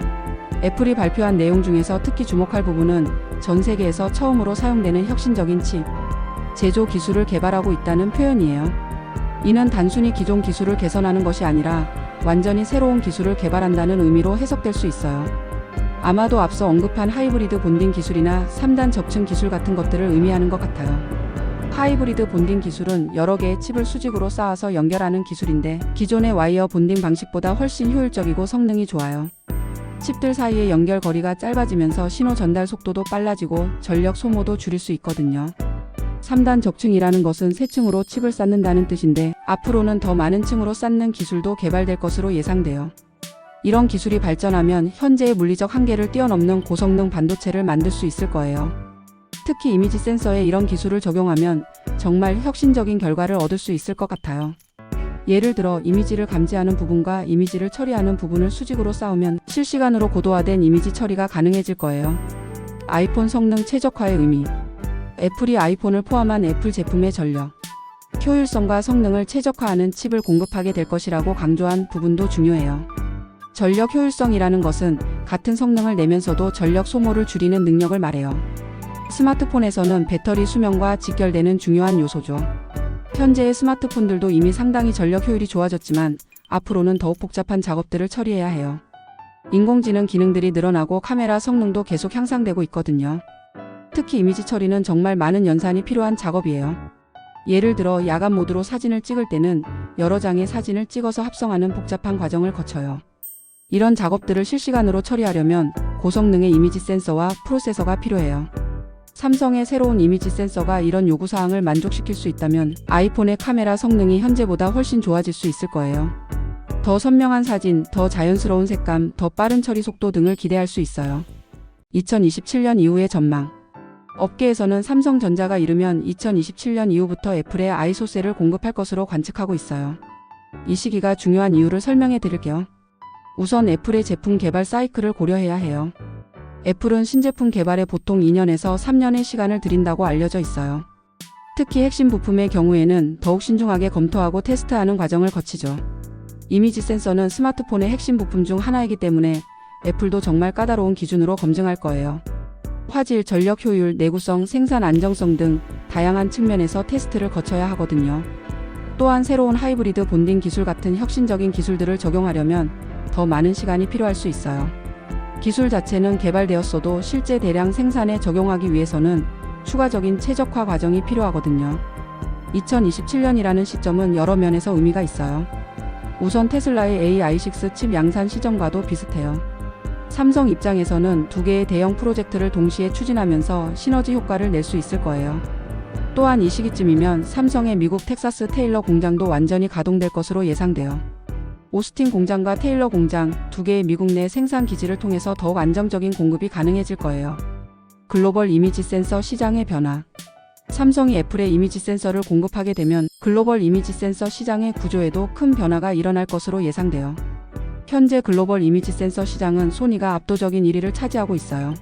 애플이 발표한 내용 중에서 특히 주목할 부분은 전 세계에서 처음으로 사용되는 혁신적인 칩 제조 기술을 개발하고 있다는 표현이에요. 이는 단순히 기존 기술을 개선하는 것이 아니라 완전히 새로운 기술을 개발한다는 의미로 해석될 수 있어요. 아마도 앞서 언급한 하이브리드 본딩 기술이나 3단 접층 기술 같은 것들을 의미하는 것 같아요. 하이브리드 본딩 기술은 여러 개의 칩을 수직으로 쌓아서 연결하는 기술인데 기존의 와이어 본딩 방식보다 훨씬 효율적이고 성능이 좋아요. 칩들 사이의 연결 거리가 짧아지면서 신호 전달 속도도 빨라지고 전력 소모도 줄일 수 있거든요. 3단 접층이라는 것은 세 층으로 칩을 쌓는다는 뜻인데 앞으로는 더 많은 층으로 쌓는 기술도 개발될 것으로 예상돼요. 이런 기술이 발전하면 현재의 물리적 한계를 뛰어넘는 고성능 반도체를 만들 수 있을 거예요. 특히 이미지 센서에 이런 기술을 적용하면 정말 혁신적인 결과를 얻을 수 있을 것 같아요. 예를 들어 이미지를 감지하는 부분과 이미지를 처리하는 부분을 수직으로 쌓으면 실시간으로 고도화된 이미지 처리가 가능해질 거예요. 아이폰 성능 최적화의 의미. 애플이 아이폰을 포함한 애플 제품의 전력, 효율성과 성능을 최적화하는 칩을 공급하게 될 것이라고 강조한 부분도 중요해요. 전력 효율성이라는 것은 같은 성능을 내면서도 전력 소모를 줄이는 능력을 말해요. 스마트폰에서는 배터리 수명과 직결되는 중요한 요소죠. 현재의 스마트폰들도 이미 상당히 전력 효율이 좋아졌지만 앞으로는 더욱 복잡한 작업들을 처리해야 해요. 인공지능 기능들이 늘어나고 카메라 성능도 계속 향상되고 있거든요. 특히 이미지 처리는 정말 많은 연산이 필요한 작업이에요. 예를 들어 야간 모드로 사진을 찍을 때는 여러 장의 사진을 찍어서 합성하는 복잡한 과정을 거쳐요. 이런 작업들을 실시간으로 처리하려면 고성능의 이미지 센서와 프로세서가 필요해요. 삼성의 새로운 이미지 센서가 이런 요구사항을 만족시킬 수 있다면 아이폰의 카메라 성능이 현재보다 훨씬 좋아질 수 있을 거예요. 더 선명한 사진, 더 자연스러운 색감, 더 빠른 처리 속도 등을 기대할 수 있어요. 2027년 이후의 전망. 업계에서는 삼성전자가 이르면 2027년 이후부터 애플에 아이소셀을 공급할 것으로 관측하고 있어요. 이 시기가 중요한 이유를 설명해 드릴게요. 우선 애플의 제품 개발 사이클을 고려해야 해요. 애플은 신제품 개발에 보통 2년에서 3년의 시간을 들인다고 알려져 있어요. 특히 핵심 부품의 경우에는 더욱 신중하게 검토하고 테스트하는 과정을 거치죠. 이미지 센서는 스마트폰의 핵심 부품 중 하나이기 때문에 애플도 정말 까다로운 기준으로 검증할 거예요. 화질, 전력 효율, 내구성, 생산 안정성 등 다양한 측면에서 테스트를 거쳐야 하거든요. 또한 새로운 하이브리드 본딩 기술 같은 혁신적인 기술들을 적용하려면 더 많은 시간이 필요할 수 있어요. 기술 자체는 개발되었어도 실제 대량 생산에 적용하기 위해서는 추가적인 최적화 과정이 필요하거든요. 2027년이라는 시점은 여러 면에서 의미가 있어요. 우선 테슬라의 AI6 칩 양산 시점과도 비슷해요. 삼성 입장에서는 두 개의 대형 프로젝트를 동시에 추진하면서 시너지 효과를 낼 수 있을 거예요. 또한 이 시기쯤이면 삼성의 미국 텍사스 테일러 공장도 완전히 가동될 것으로 예상돼요. 오스틴 공장과 테일러 공장 두 개의 미국 내 생산 기지를 통해서 더욱 안정적인 공급이 가능해질 거예요. 글로벌 이미지 센서 시장의 변화. 삼성이 애플의 이미지 센서를 공급하게 되면 글로벌 이미지 센서 시장의 구조에도 큰 변화가 일어날 것으로 예상돼요. 현재 글로벌 이미지 센서 시장은 소니가 압도적인 1위를 차지하고 있어요.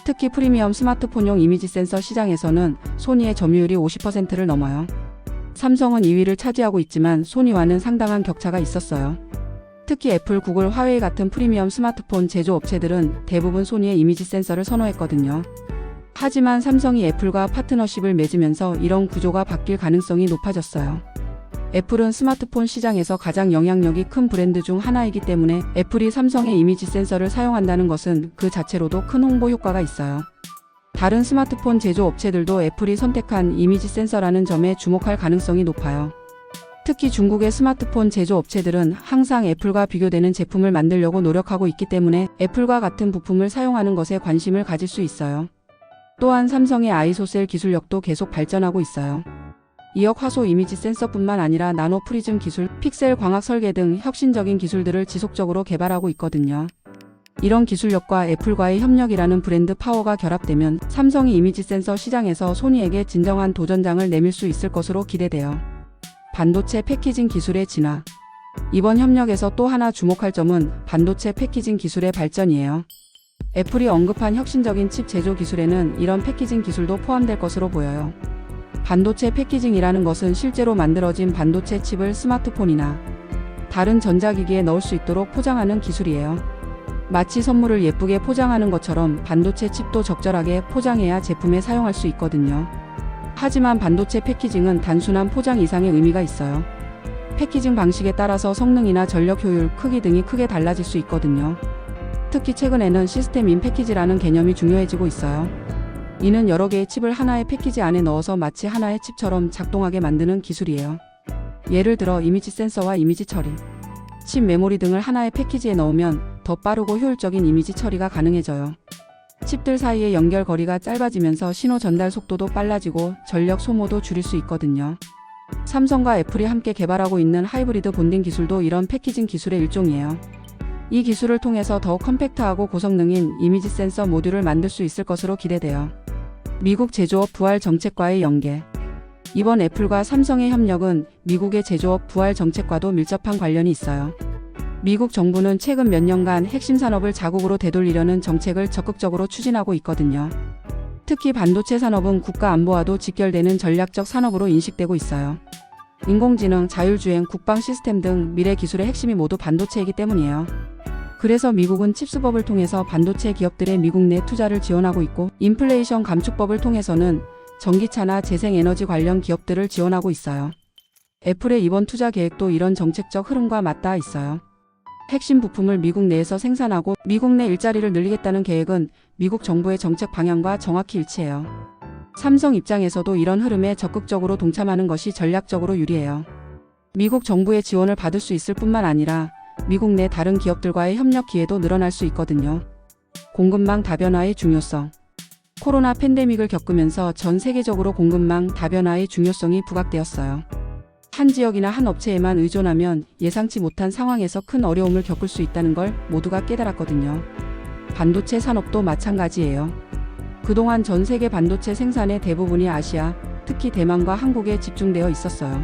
특히 프리미엄 스마트폰용 이미지 센서 시장에서는 소니의 점유율이 50%를 넘어요. 삼성은 2위를 차지하고 있지만 소니와는 상당한 격차가 있었어요. 특히 애플, 구글, 화웨이 같은 프리미엄 스마트폰 제조업체들은 대부분 소니의 이미지 센서를 선호했거든요. 하지만 삼성이 애플과 파트너십을 맺으면서 이런 구조가 바뀔 가능성이 높아졌어요. 애플은 스마트폰 시장에서 가장 영향력이 큰 브랜드 중 하나이기 때문에 애플이 삼성의 이미지 센서를 사용한다는 것은 그 자체로도 큰 홍보 효과가 있어요. 다른 스마트폰 제조업체들도 애플이 선택한 이미지 센서라는 점에 주목할 가능성이 높아요. 특히 중국의 스마트폰 제조업체들은 항상 애플과 비교되는 제품을 만들려고 노력하고 있기 때문에 애플과 같은 부품을 사용하는 것에 관심을 가질 수 있어요. 또한 삼성의 아이소셀 기술력도 계속 발전하고 있어요. 2억 화소 이미지 센서뿐만 아니라 나노 프리즘 기술, 픽셀 광학 설계 등 혁신적인 기술들을 지속적으로 개발하고 있거든요. 이런 기술력과 애플과의 협력이라는 브랜드 파워가 결합되면 삼성이 이미지 센서 시장에서 소니에게 진정한 도전장을 내밀 수 있을 것으로 기대돼요. 반도체 패키징 기술의 진화. 이번 협력에서 또 하나 주목할 점은 반도체 패키징 기술의 발전이에요. 애플이 언급한 혁신적인 칩 제조 기술에는 이런 패키징 기술도 포함될 것으로 보여요. 반도체 패키징이라는 것은 실제로 만들어진 반도체 칩을 스마트폰이나 다른 전자기기에 넣을 수 있도록 포장하는 기술이에요. 마치 선물을 예쁘게 포장하는 것처럼 반도체 칩도 적절하게 포장해야 제품에 사용할 수 있거든요. 하지만 반도체 패키징은 단순한 포장 이상의 의미가 있어요. 패키징 방식에 따라서 성능이나 전력 효율, 크기 등이 크게 달라질 수 있거든요. 특히 최근에는 시스템 인 패키지라는 개념이 중요해지고 있어요. 이는 여러 개의 칩을 하나의 패키지 안에 넣어서 마치 하나의 칩처럼 작동하게 만드는 기술이에요. 예를 들어 이미지 센서와 이미지 처리, 칩 메모리 등을 하나의 패키지에 넣으면 더 빠르고 효율적인 이미지 처리가 가능해져요. 칩들 사이의 연결 거리가 짧아지면서 신호 전달 속도도 빨라지고 전력 소모도 줄일 수 있거든요. 삼성과 애플이 함께 개발하고 있는 하이브리드 본딩 기술도 이런 패키징 기술의 일종이에요. 이 기술을 통해서 더욱 컴팩트하고 고성능인 이미지 센서 모듈을 만들 수 있을 것으로 기대돼요. 미국 제조업 부활 정책과의 연계. 이번 애플과 삼성의 협력은 미국의 제조업 부활 정책과도 밀접한 관련이 있어요. 미국 정부는 최근 몇 년간 핵심 산업을 자국으로 되돌리려는 정책을 적극적으로 추진하고 있거든요. 특히 반도체 산업은 국가 안보와도 직결되는 전략적 산업으로 인식되고 있어요. 인공지능, 자율주행, 국방 시스템 등 미래 기술의 핵심이 모두 반도체이기 때문이에요. 그래서 미국은 칩스법을 통해서 반도체 기업들의 미국 내 투자를 지원하고 있고, 인플레이션 감축법을 통해서는 전기차나 재생에너지 관련 기업들을 지원하고 있어요. 애플의 이번 투자 계획도 이런 정책적 흐름과 맞닿아 있어요. 핵심 부품을 미국 내에서 생산하고 미국 내 일자리를 늘리겠다는 계획은 미국 정부의 정책 방향과 정확히 일치해요. 삼성 입장에서도 이런 흐름에 적극적으로 동참하는 것이 전략적으로 유리해요. 미국 정부의 지원을 받을 수 있을 뿐만 아니라 미국 내 다른 기업들과의 협력 기회도 늘어날 수 있거든요. 공급망 다변화의 중요성. 코로나 팬데믹을 겪으면서 전 세계적으로 공급망 다변화의 중요성이 부각되었어요. 한 지역이나 한 업체에만 의존하면 예상치 못한 상황에서 큰 어려움을 겪을 수 있다는 걸 모두가 깨달았거든요. 반도체 산업도 마찬가지예요. 그동안 전 세계 반도체 생산의 대부분이 아시아, 특히 대만과 한국에 집중되어 있었어요.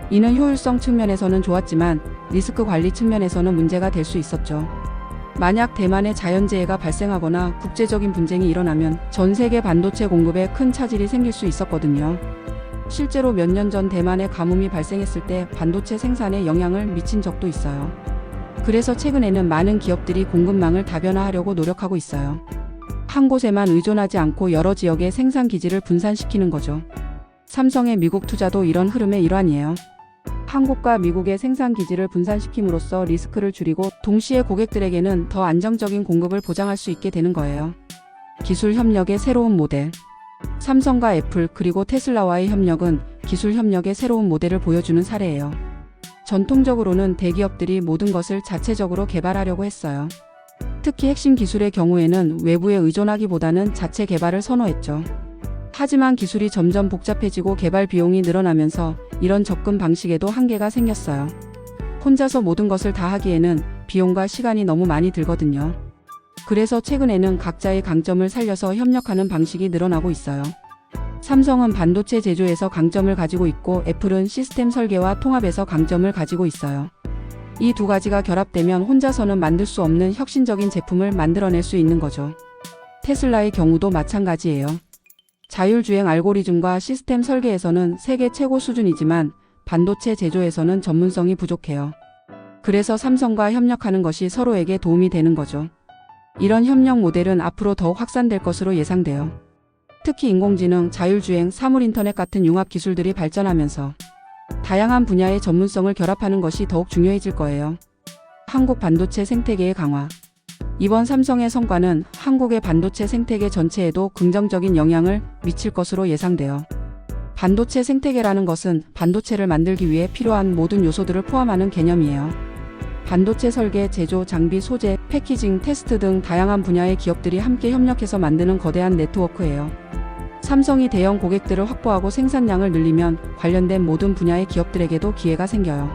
이는 효율성 측면에서는 좋았지만 리스크 관리 측면에서는 문제가 될 수 있었죠. 만약 대만에 자연재해가 발생하거나 국제적인 분쟁이 일어나면 전 세계 반도체 공급에 큰 차질이 생길 수 있었거든요. 실제로 몇 년 전 대만에 가뭄이 발생했을 때 반도체 생산에 영향을 미친 적도 있어요. 그래서 최근에는 많은 기업들이 공급망을 다변화하려고 노력하고 있어요. 한 곳에만 의존하지 않고 여러 지역의 생산 기지를 분산시키는 거죠. 삼성의 미국 투자도 이런 흐름의 일환이에요. 한국과 미국의 생산 기지를 분산시킴으로써 리스크를 줄이고 동시에 고객들에게는 더 안정적인 공급을 보장할 수 있게 되는 거예요. 기술 협력의 새로운 모델. 삼성과 애플 그리고 테슬라와의 협력은 기술 협력의 새로운 모델을 보여주는 사례예요. 전통적으로는 대기업들이 모든 것을 자체적으로 개발하려고 했어요. 특히 핵심 기술의 경우에는 외부에 의존하기보다는 자체 개발을 선호했죠. 하지만 기술이 점점 복잡해지고 개발 비용이 늘어나면서 이런 접근 방식에도 한계가 생겼어요. 혼자서 모든 것을 다 하기에는 비용과 시간이 너무 많이 들거든요. 그래서 최근에는 각자의 강점을 살려서 협력하는 방식이 늘어나고 있어요. 삼성은 반도체 제조에서 강점을 가지고 있고 애플은 시스템 설계와 통합에서 강점을 가지고 있어요. 이 두 가지가 결합되면 혼자서는 만들 수 없는 혁신적인 제품을 만들어낼 수 있는 거죠. 테슬라의 경우도 마찬가지예요. 자율주행 알고리즘과 시스템 설계에서는 세계 최고 수준이지만 반도체 제조에서는 전문성이 부족해요. 그래서 삼성과 협력하는 것이 서로에게 도움이 되는 거죠. 이런 협력 모델은 앞으로 더욱 확산될 것으로 예상돼요. 특히 인공지능, 자율주행, 사물인터넷 같은 융합 기술들이 발전하면서 다양한 분야의 전문성을 결합하는 것이 더욱 중요해질 거예요. 한국 반도체 생태계의 강화. 이번 삼성의 성과는 한국의 반도체 생태계 전체에도 긍정적인 영향을 미칠 것으로 예상돼요. 반도체 생태계라는 것은 반도체를 만들기 위해 필요한 모든 요소들을 포함하는 개념이에요. 반도체 설계, 제조, 장비, 소재, 패키징, 테스트 등 다양한 분야의 기업들이 함께 협력해서 만드는 거대한 네트워크예요. 삼성이 대형 고객들을 확보하고 생산량을 늘리면 관련된 모든 분야의 기업들에게도 기회가 생겨요.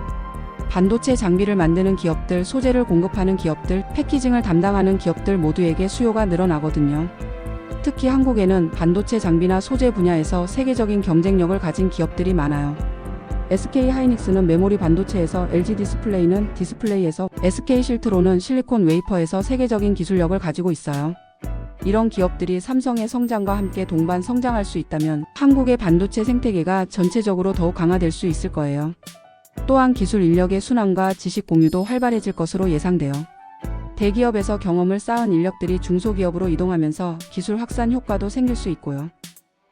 반도체 장비를 만드는 기업들, 소재를 공급하는 기업들, 패키징을 담당하는 기업들 모두에게 수요가 늘어나거든요. 특히 한국에는 반도체 장비나 소재 분야에서 세계적인 경쟁력을 가진 기업들이 많아요. SK 하이닉스는 메모리 반도체에서, LG 디스플레이는 디스플레이에서, SK 실트론은 실리콘 웨이퍼에서 세계적인 기술력을 가지고 있어요. 이런 기업들이 삼성의 성장과 함께 동반 성장할 수 있다면 한국의 반도체 생태계가 전체적으로 더욱 강화될 수 있을 거예요. 또한 기술 인력의 순환과 지식 공유도 활발해질 것으로 예상돼요. 대기업에서 경험을 쌓은 인력들이 중소기업으로 이동하면서 기술 확산 효과도 생길 수 있고요.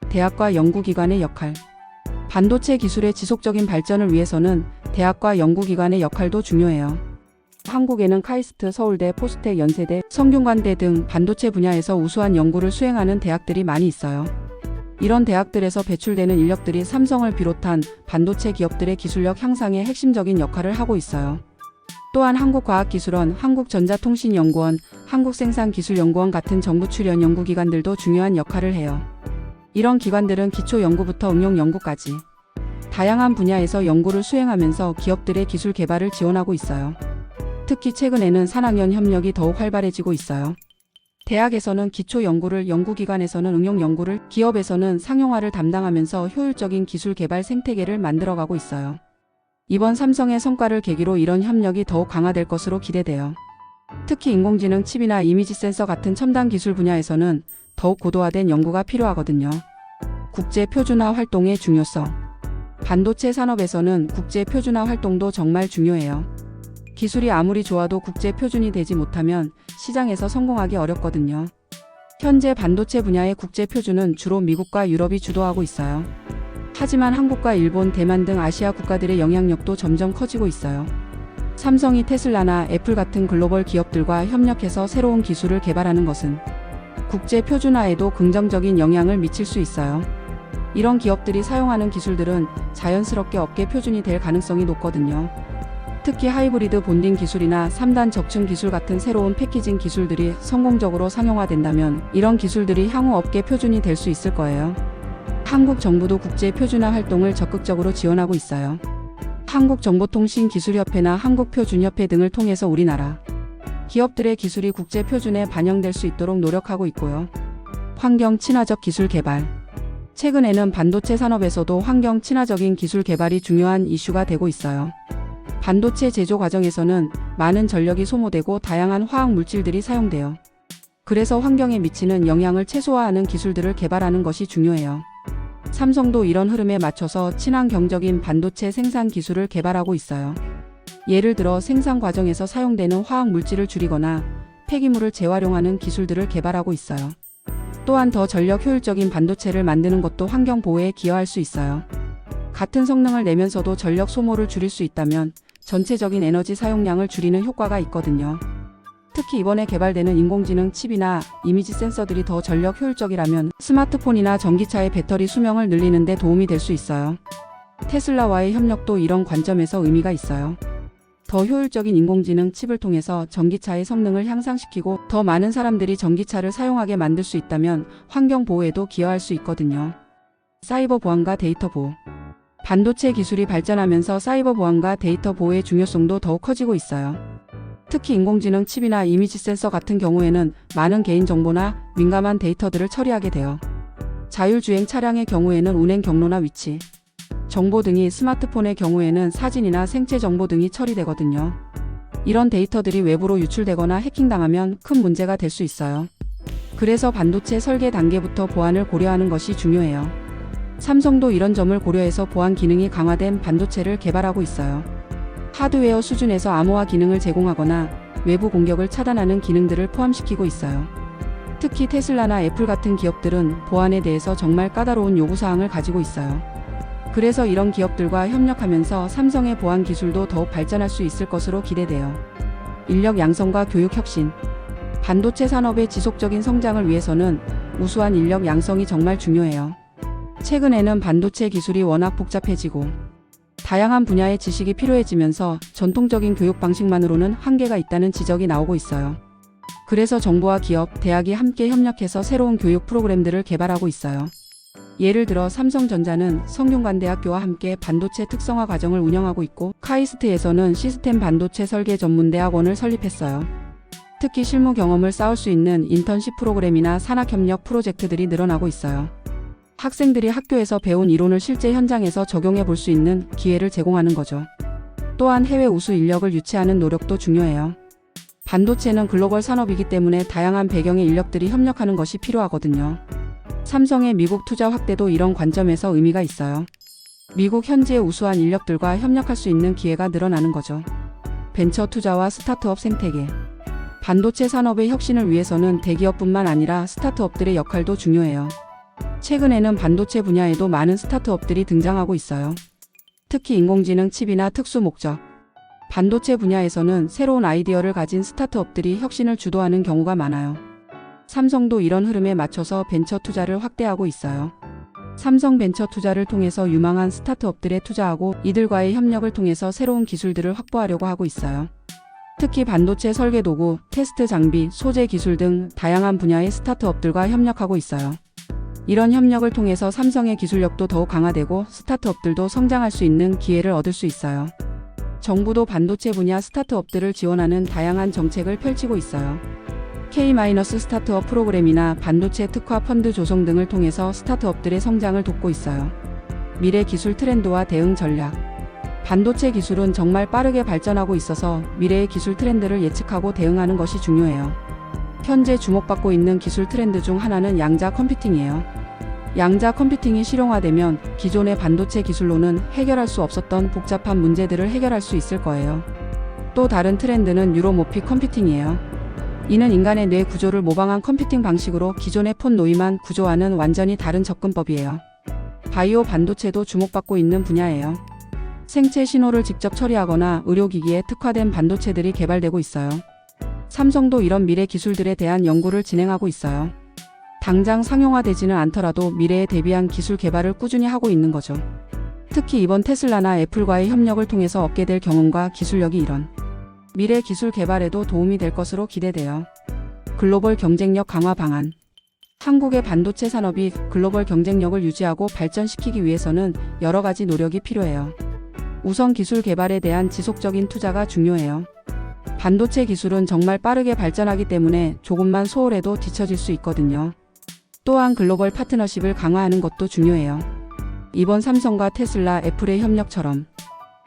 대학과 연구기관의 역할. 반도체 기술의 지속적인 발전을 위해서는 대학과 연구기관의 역할도 중요해요. 한국에는 카이스트, 서울대, 포스텍, 연세대, 성균관대 등 반도체 분야에서 우수한 연구를 수행하는 대학들이 많이 있어요. 이런 대학들에서 배출되는 인력들이 삼성을 비롯한 반도체 기업들의 기술력 향상에 핵심적인 역할을 하고 있어요. 또한 한국과학기술원, 한국전자통신연구원, 한국생산기술연구원 같은 정부 출연 연구기관들도 중요한 역할을 해요. 이런 기관들은 기초연구부터 응용연구까지 다양한 분야에서 연구를 수행하면서 기업들의 기술 개발을 지원하고 있어요. 특히 최근에는 산학연 협력이 더욱 활발해지고 있어요. 대학에서는 기초 연구를, 연구기관에서는 응용 연구를, 기업에서는 상용화를 담당하면서 효율적인 기술 개발 생태계를 만들어가고 있어요. 이번 삼성의 성과를 계기로 이런 협력이 더욱 강화될 것으로 기대돼요. 특히 인공지능 칩이나 이미지 센서 같은 첨단 기술 분야에서는 더욱 고도화된 연구가 필요하거든요. 국제 표준화 활동의 중요성. 반도체 산업에서는 국제 표준화 활동도 정말 중요해요. 기술이 아무리 좋아도 국제 표준이 되지 못하면 시장에서 성공하기 어렵거든요. 현재 반도체 분야의 국제 표준은 주로 미국과 유럽이 주도하고 있어요. 하지만 한국과 일본, 대만 등 아시아 국가들의 영향력도 점점 커지고 있어요. 삼성이 테슬라나 애플 같은 글로벌 기업들과 협력해서 새로운 기술을 개발하는 것은 국제 표준화에도 긍정적인 영향을 미칠 수 있어요. 이런 기업들이 사용하는 기술들은 자연스럽게 업계 표준이 될 가능성이 높거든요. 특히 하이브리드 본딩 기술이나 3단 적층 기술 같은 새로운 패키징 기술들이 성공적으로 상용화된다면 이런 기술들이 향후 업계 표준이 될 수 있을 거예요. 한국 정부도 국제 표준화 활동을 적극적으로 지원하고 있어요. 한국정보통신기술협회나 한국표준협회 등을 통해서 우리나라 기업들의 기술이 국제 표준에 반영될 수 있도록 노력하고 있고요. 환경 친화적 기술 개발. 최근에는 반도체 산업에서도 환경 친화적인 기술 개발이 중요한 이슈가 되고 있어요. 반도체 제조 과정에서는 많은 전력이 소모되고 다양한 화학 물질들이 사용돼요. 그래서 환경에 미치는 영향을 최소화하는 기술들을 개발하는 것이 중요해요. 삼성도 이런 흐름에 맞춰서 친환경적인 반도체 생산 기술을 개발하고 있어요. 예를 들어 생산 과정에서 사용되는 화학 물질을 줄이거나 폐기물을 재활용하는 기술들을 개발하고 있어요. 또한 더 전력 효율적인 반도체를 만드는 것도 환경 보호에 기여할 수 있어요. 같은 성능을 내면서도 전력 소모를 줄일 수 있다면 전체적인 에너지 사용량을 줄이는 효과가 있거든요. 특히 이번에 개발되는 인공지능 칩이나 이미지 센서들이 더 전력 효율적이라면 스마트폰이나 전기차의 배터리 수명을 늘리는 데 도움이 될 수 있어요. 테슬라와의 협력도 이런 관점에서 의미가 있어요. 더 효율적인 인공지능 칩을 통해서 전기차의 성능을 향상시키고 더 많은 사람들이 전기차를 사용하게 만들 수 있다면 환경 보호에도 기여할 수 있거든요. 사이버 보안과 데이터 보호. 반도체 기술이 발전하면서 사이버 보안과 데이터 보호의 중요성도 더욱 커지고 있어요. 특히 인공지능 칩이나 이미지 센서 같은 경우에는 많은 개인정보나 민감한 데이터들을 처리하게 돼요. 자율주행 차량의 경우에는 운행 경로나 위치, 정보 등이, 스마트폰의 경우에는 사진이나 생체 정보 등이 처리되거든요. 이런 데이터들이 외부로 유출되거나 해킹당하면 큰 문제가 될 수 있어요. 그래서 반도체 설계 단계부터 보안을 고려하는 것이 중요해요. 삼성도 이런 점을 고려해서 보안 기능이 강화된 반도체를 개발하고 있어요. 하드웨어 수준에서 암호화 기능을 제공하거나 외부 공격을 차단하는 기능들을 포함시키고 있어요. 특히 테슬라나 애플 같은 기업들은 보안에 대해서 정말 까다로운 요구사항을 가지고 있어요. 그래서 이런 기업들과 협력하면서 삼성의 보안 기술도 더욱 발전할 수 있을 것으로 기대돼요. 인력 양성과 교육 혁신. 반도체 산업의 지속적인 성장을 위해서는 우수한 인력 양성이 정말 중요해요. 최근에는 반도체 기술이 워낙 복잡해지고 다양한 분야의 지식이 필요해지면서 전통적인 교육 방식만으로는 한계가 있다는 지적이 나오고 있어요. 그래서 정부와 기업, 대학이 함께 협력해서 새로운 교육 프로그램들을 개발하고 있어요. 예를 들어 삼성전자는 성균관대학교와 함께 반도체 특성화 과정을 운영하고 있고, 카이스트에서는 시스템 반도체 설계 전문대학원을 설립했어요. 특히 실무 경험을 쌓을 수 있는 인턴십 프로그램이나 산학협력 프로젝트들이 늘어나고 있어요. 학생들이 학교에서 배운 이론을 실제 현장에서 적용해 볼 수 있는 기회를 제공하는 거죠. 또한 해외 우수 인력을 유치하는 노력도 중요해요. 반도체는 글로벌 산업이기 때문에 다양한 배경의 인력들이 협력하는 것이 필요하거든요. 삼성의 미국 투자 확대도 이런 관점에서 의미가 있어요. 미국 현지의 우수한 인력들과 협력할 수 있는 기회가 늘어나는 거죠. 벤처 투자와 스타트업 생태계. 반도체 산업의 혁신을 위해서는 대기업뿐만 아니라 스타트업들의 역할도 중요해요. 최근에는 반도체 분야에도 많은 스타트업들이 등장하고 있어요. 특히 인공지능 칩이나 특수 목적, 반도체 분야에서는 새로운 아이디어를 가진 스타트업들이 혁신을 주도하는 경우가 많아요. 삼성도 이런 흐름에 맞춰서 벤처 투자를 확대하고 있어요. 삼성 벤처 투자를 통해서 유망한 스타트업들에 투자하고 이들과의 협력을 통해서 새로운 기술들을 확보하려고 하고 있어요. 특히 반도체 설계 도구, 테스트 장비, 소재 기술 등 다양한 분야의 스타트업들과 협력하고 있어요. 이런 협력을 통해서 삼성의 기술력도 더욱 강화되고 스타트업들도 성장할 수 있는 기회를 얻을 수 있어요. 정부도 반도체 분야 스타트업들을 지원하는 다양한 정책을 펼치고 있어요. K-스타트업 프로그램이나 반도체 특화 펀드 조성 등을 통해서 스타트업들의 성장을 돕고 있어요. 미래 기술 트렌드와 대응 전략. 반도체 기술은 정말 빠르게 발전하고 있어서 미래의 기술 트렌드를 예측하고 대응하는 것이 중요해요. 현재 주목받고 있는 기술 트렌드 중 하나는 양자 컴퓨팅이에요. 양자 컴퓨팅이 실용화되면 기존의 반도체 기술로는 해결할 수 없었던 복잡한 문제들을 해결할 수 있을 거예요. 또 다른 트렌드는 뉴로모픽 컴퓨팅이에요. 이는 인간의 뇌 구조를 모방한 컴퓨팅 방식으로 기존의 폰 노이만 구조와는 완전히 다른 접근법이에요. 바이오 반도체도 주목받고 있는 분야예요. 생체 신호를 직접 처리하거나 의료기기에 특화된 반도체들이 개발되고 있어요. 삼성도 이런 미래 기술들에 대한 연구를 진행하고 있어요. 당장 상용화되지는 않더라도 미래에 대비한 기술 개발을 꾸준히 하고 있는 거죠. 특히 이번 테슬라나 애플과의 협력을 통해서 얻게 될 경험과 기술력이 이런 미래 기술 개발에도 도움이 될 것으로 기대돼요. 글로벌 경쟁력 강화 방안. 한국의 반도체 산업이 글로벌 경쟁력을 유지하고 발전시키기 위해서는 여러 가지 노력이 필요해요. 우선 기술 개발에 대한 지속적인 투자가 중요해요. 반도체 기술은 정말 빠르게 발전하기 때문에 조금만 소홀해도 뒤처질 수 있거든요. 또한 글로벌 파트너십을 강화하는 것도 중요해요. 이번 삼성과 테슬라, 애플의 협력처럼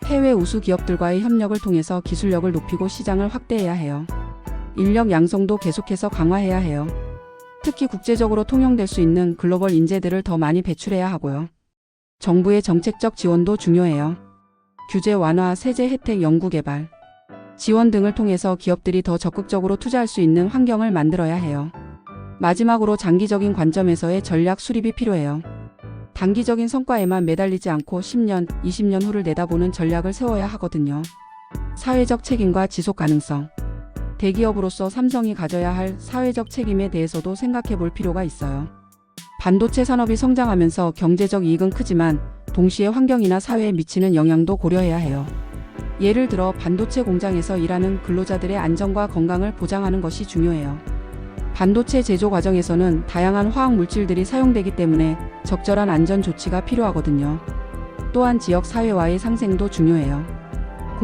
해외 우수 기업들과의 협력을 통해서 기술력을 높이고 시장을 확대해야 해요. 인력 양성도 계속해서 강화해야 해요. 특히 국제적으로 통용될 수 있는 글로벌 인재들을 더 많이 배출해야 하고요. 정부의 정책적 지원도 중요해요. 규제 완화, 세제 혜택, 연구개발, 지원 등을 통해서 기업들이 더 적극적으로 투자할 수 있는 환경을 만들어야 해요. 마지막으로 장기적인 관점에서의 전략 수립이 필요해요. 단기적인 성과에만 매달리지 않고 10년, 20년 후를 내다보는 전략을 세워야 하거든요. 사회적 책임과 지속 가능성. 대기업으로서 삼성이 가져야 할 사회적 책임에 대해서도 생각해 볼 필요가 있어요. 반도체 산업이 성장하면서 경제적 이익은 크지만 동시에 환경이나 사회에 미치는 영향도 고려해야 해요. 예를 들어 반도체 공장에서 일하는 근로자들의 안전과 건강을 보장하는 것이 중요해요. 반도체 제조 과정에서는 다양한 화학 물질들이 사용되기 때문에 적절한 안전 조치가 필요하거든요. 또한 지역 사회와의 상생도 중요해요.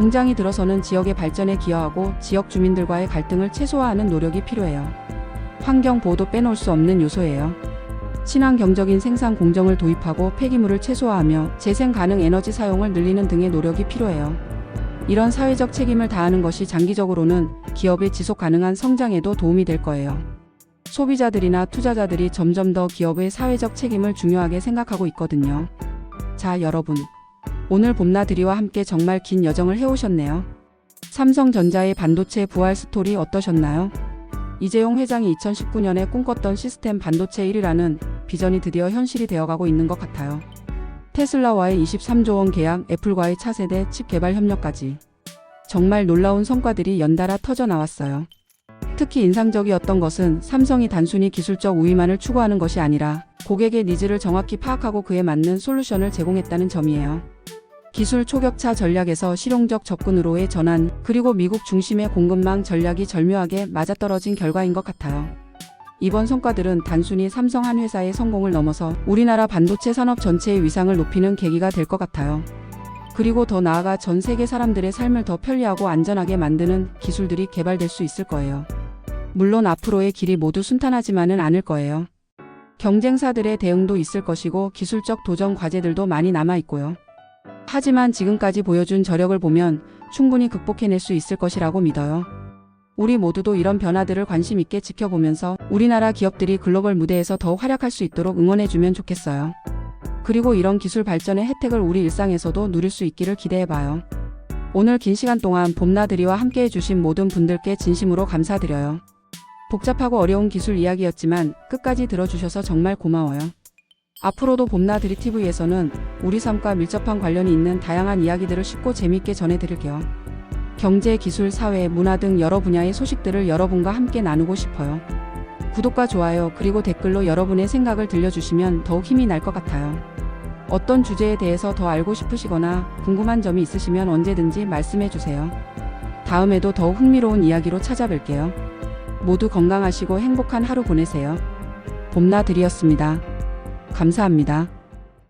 공장이 들어서는 지역의 발전에 기여하고 지역 주민들과의 갈등을 최소화하는 노력이 필요해요. 환경 보호도 빼놓을 수 없는 요소예요. 친환경적인 생산 공정을 도입하고 폐기물을 최소화하며 재생 가능 에너지 사용을 늘리는 등의 노력이 필요해요. 이런 사회적 책임을 다하는 것이 장기적으로는 기업의 지속 가능한 성장에도 도움이 될 거예요. 소비자들이나 투자자들이 점점 더 기업의 사회적 책임을 중요하게 생각하고 있거든요. 자, 여러분. 오늘 봄나들이와 함께 정말 긴 여정을 해오셨네요. 삼성전자의 반도체 부활 스토리 어떠셨나요? 이재용 회장이 2019년에 꿈꿨던 시스템 반도체 1위라는 비전이 드디어 현실이 되어가고 있는 것 같아요. 테슬라와의 23조 원 계약, 애플과의 차세대 칩 개발 협력까지. 정말 놀라운 성과들이 연달아 터져 나왔어요. 특히 인상적이었던 것은 삼성이 단순히 기술적 우위만을 추구하는 것이 아니라 고객의 니즈를 정확히 파악하고 그에 맞는 솔루션을 제공했다는 점이에요. 기술 초격차 전략에서 실용적 접근으로의 전환, 그리고 미국 중심의 공급망 전략이 절묘하게 맞아떨어진 결과인 것 같아요. 이번 성과들은 단순히 삼성 한 회사의 성공을 넘어서 우리나라 반도체 산업 전체의 위상을 높이는 계기가 될 것 같아요. 그리고 더 나아가 전 세계 사람들의 삶을 더 편리하고 안전하게 만드는 기술들이 개발될 수 있을 거예요. 물론 앞으로의 길이 모두 순탄하지만은 않을 거예요. 경쟁사들의 대응도 있을 것이고 기술적 도전 과제들도 많이 남아 있고요. 하지만 지금까지 보여준 저력을 보면 충분히 극복해낼 수 있을 것이라고 믿어요. 우리 모두도 이런 변화들을 관심 있게 지켜보면서 우리나라 기업들이 글로벌 무대에서 더 활약할 수 있도록 응원해주면 좋겠어요. 그리고 이런 기술 발전의 혜택을 우리 일상에서도 누릴 수 있기를 기대해봐요. 오늘 긴 시간 동안 봄나들이와 함께 해주신 모든 분들께 진심으로 감사드려요. 복잡하고 어려운 기술 이야기였지만 끝까지 들어주셔서 정말 고마워요. 앞으로도 봄나들이 TV에서는 우리 삶과 밀접한 관련이 있는 다양한 이야기들을 쉽고 재미있게 전해드릴게요. 경제, 기술, 사회, 문화 등 여러 분야의 소식들을 여러분과 함께 나누고 싶어요. 구독과 좋아요 그리고 댓글로 여러분의 생각을 들려주시면 더욱 힘이 날 것 같아요. 어떤 주제에 대해서 더 알고 싶으시거나 궁금한 점이 있으시면 언제든지 말씀해주세요. 다음에도 더욱 흥미로운 이야기로 찾아뵐게요. 모두 건강하시고 행복한 하루 보내세요. 봄나들이었습니다. 감사합니다.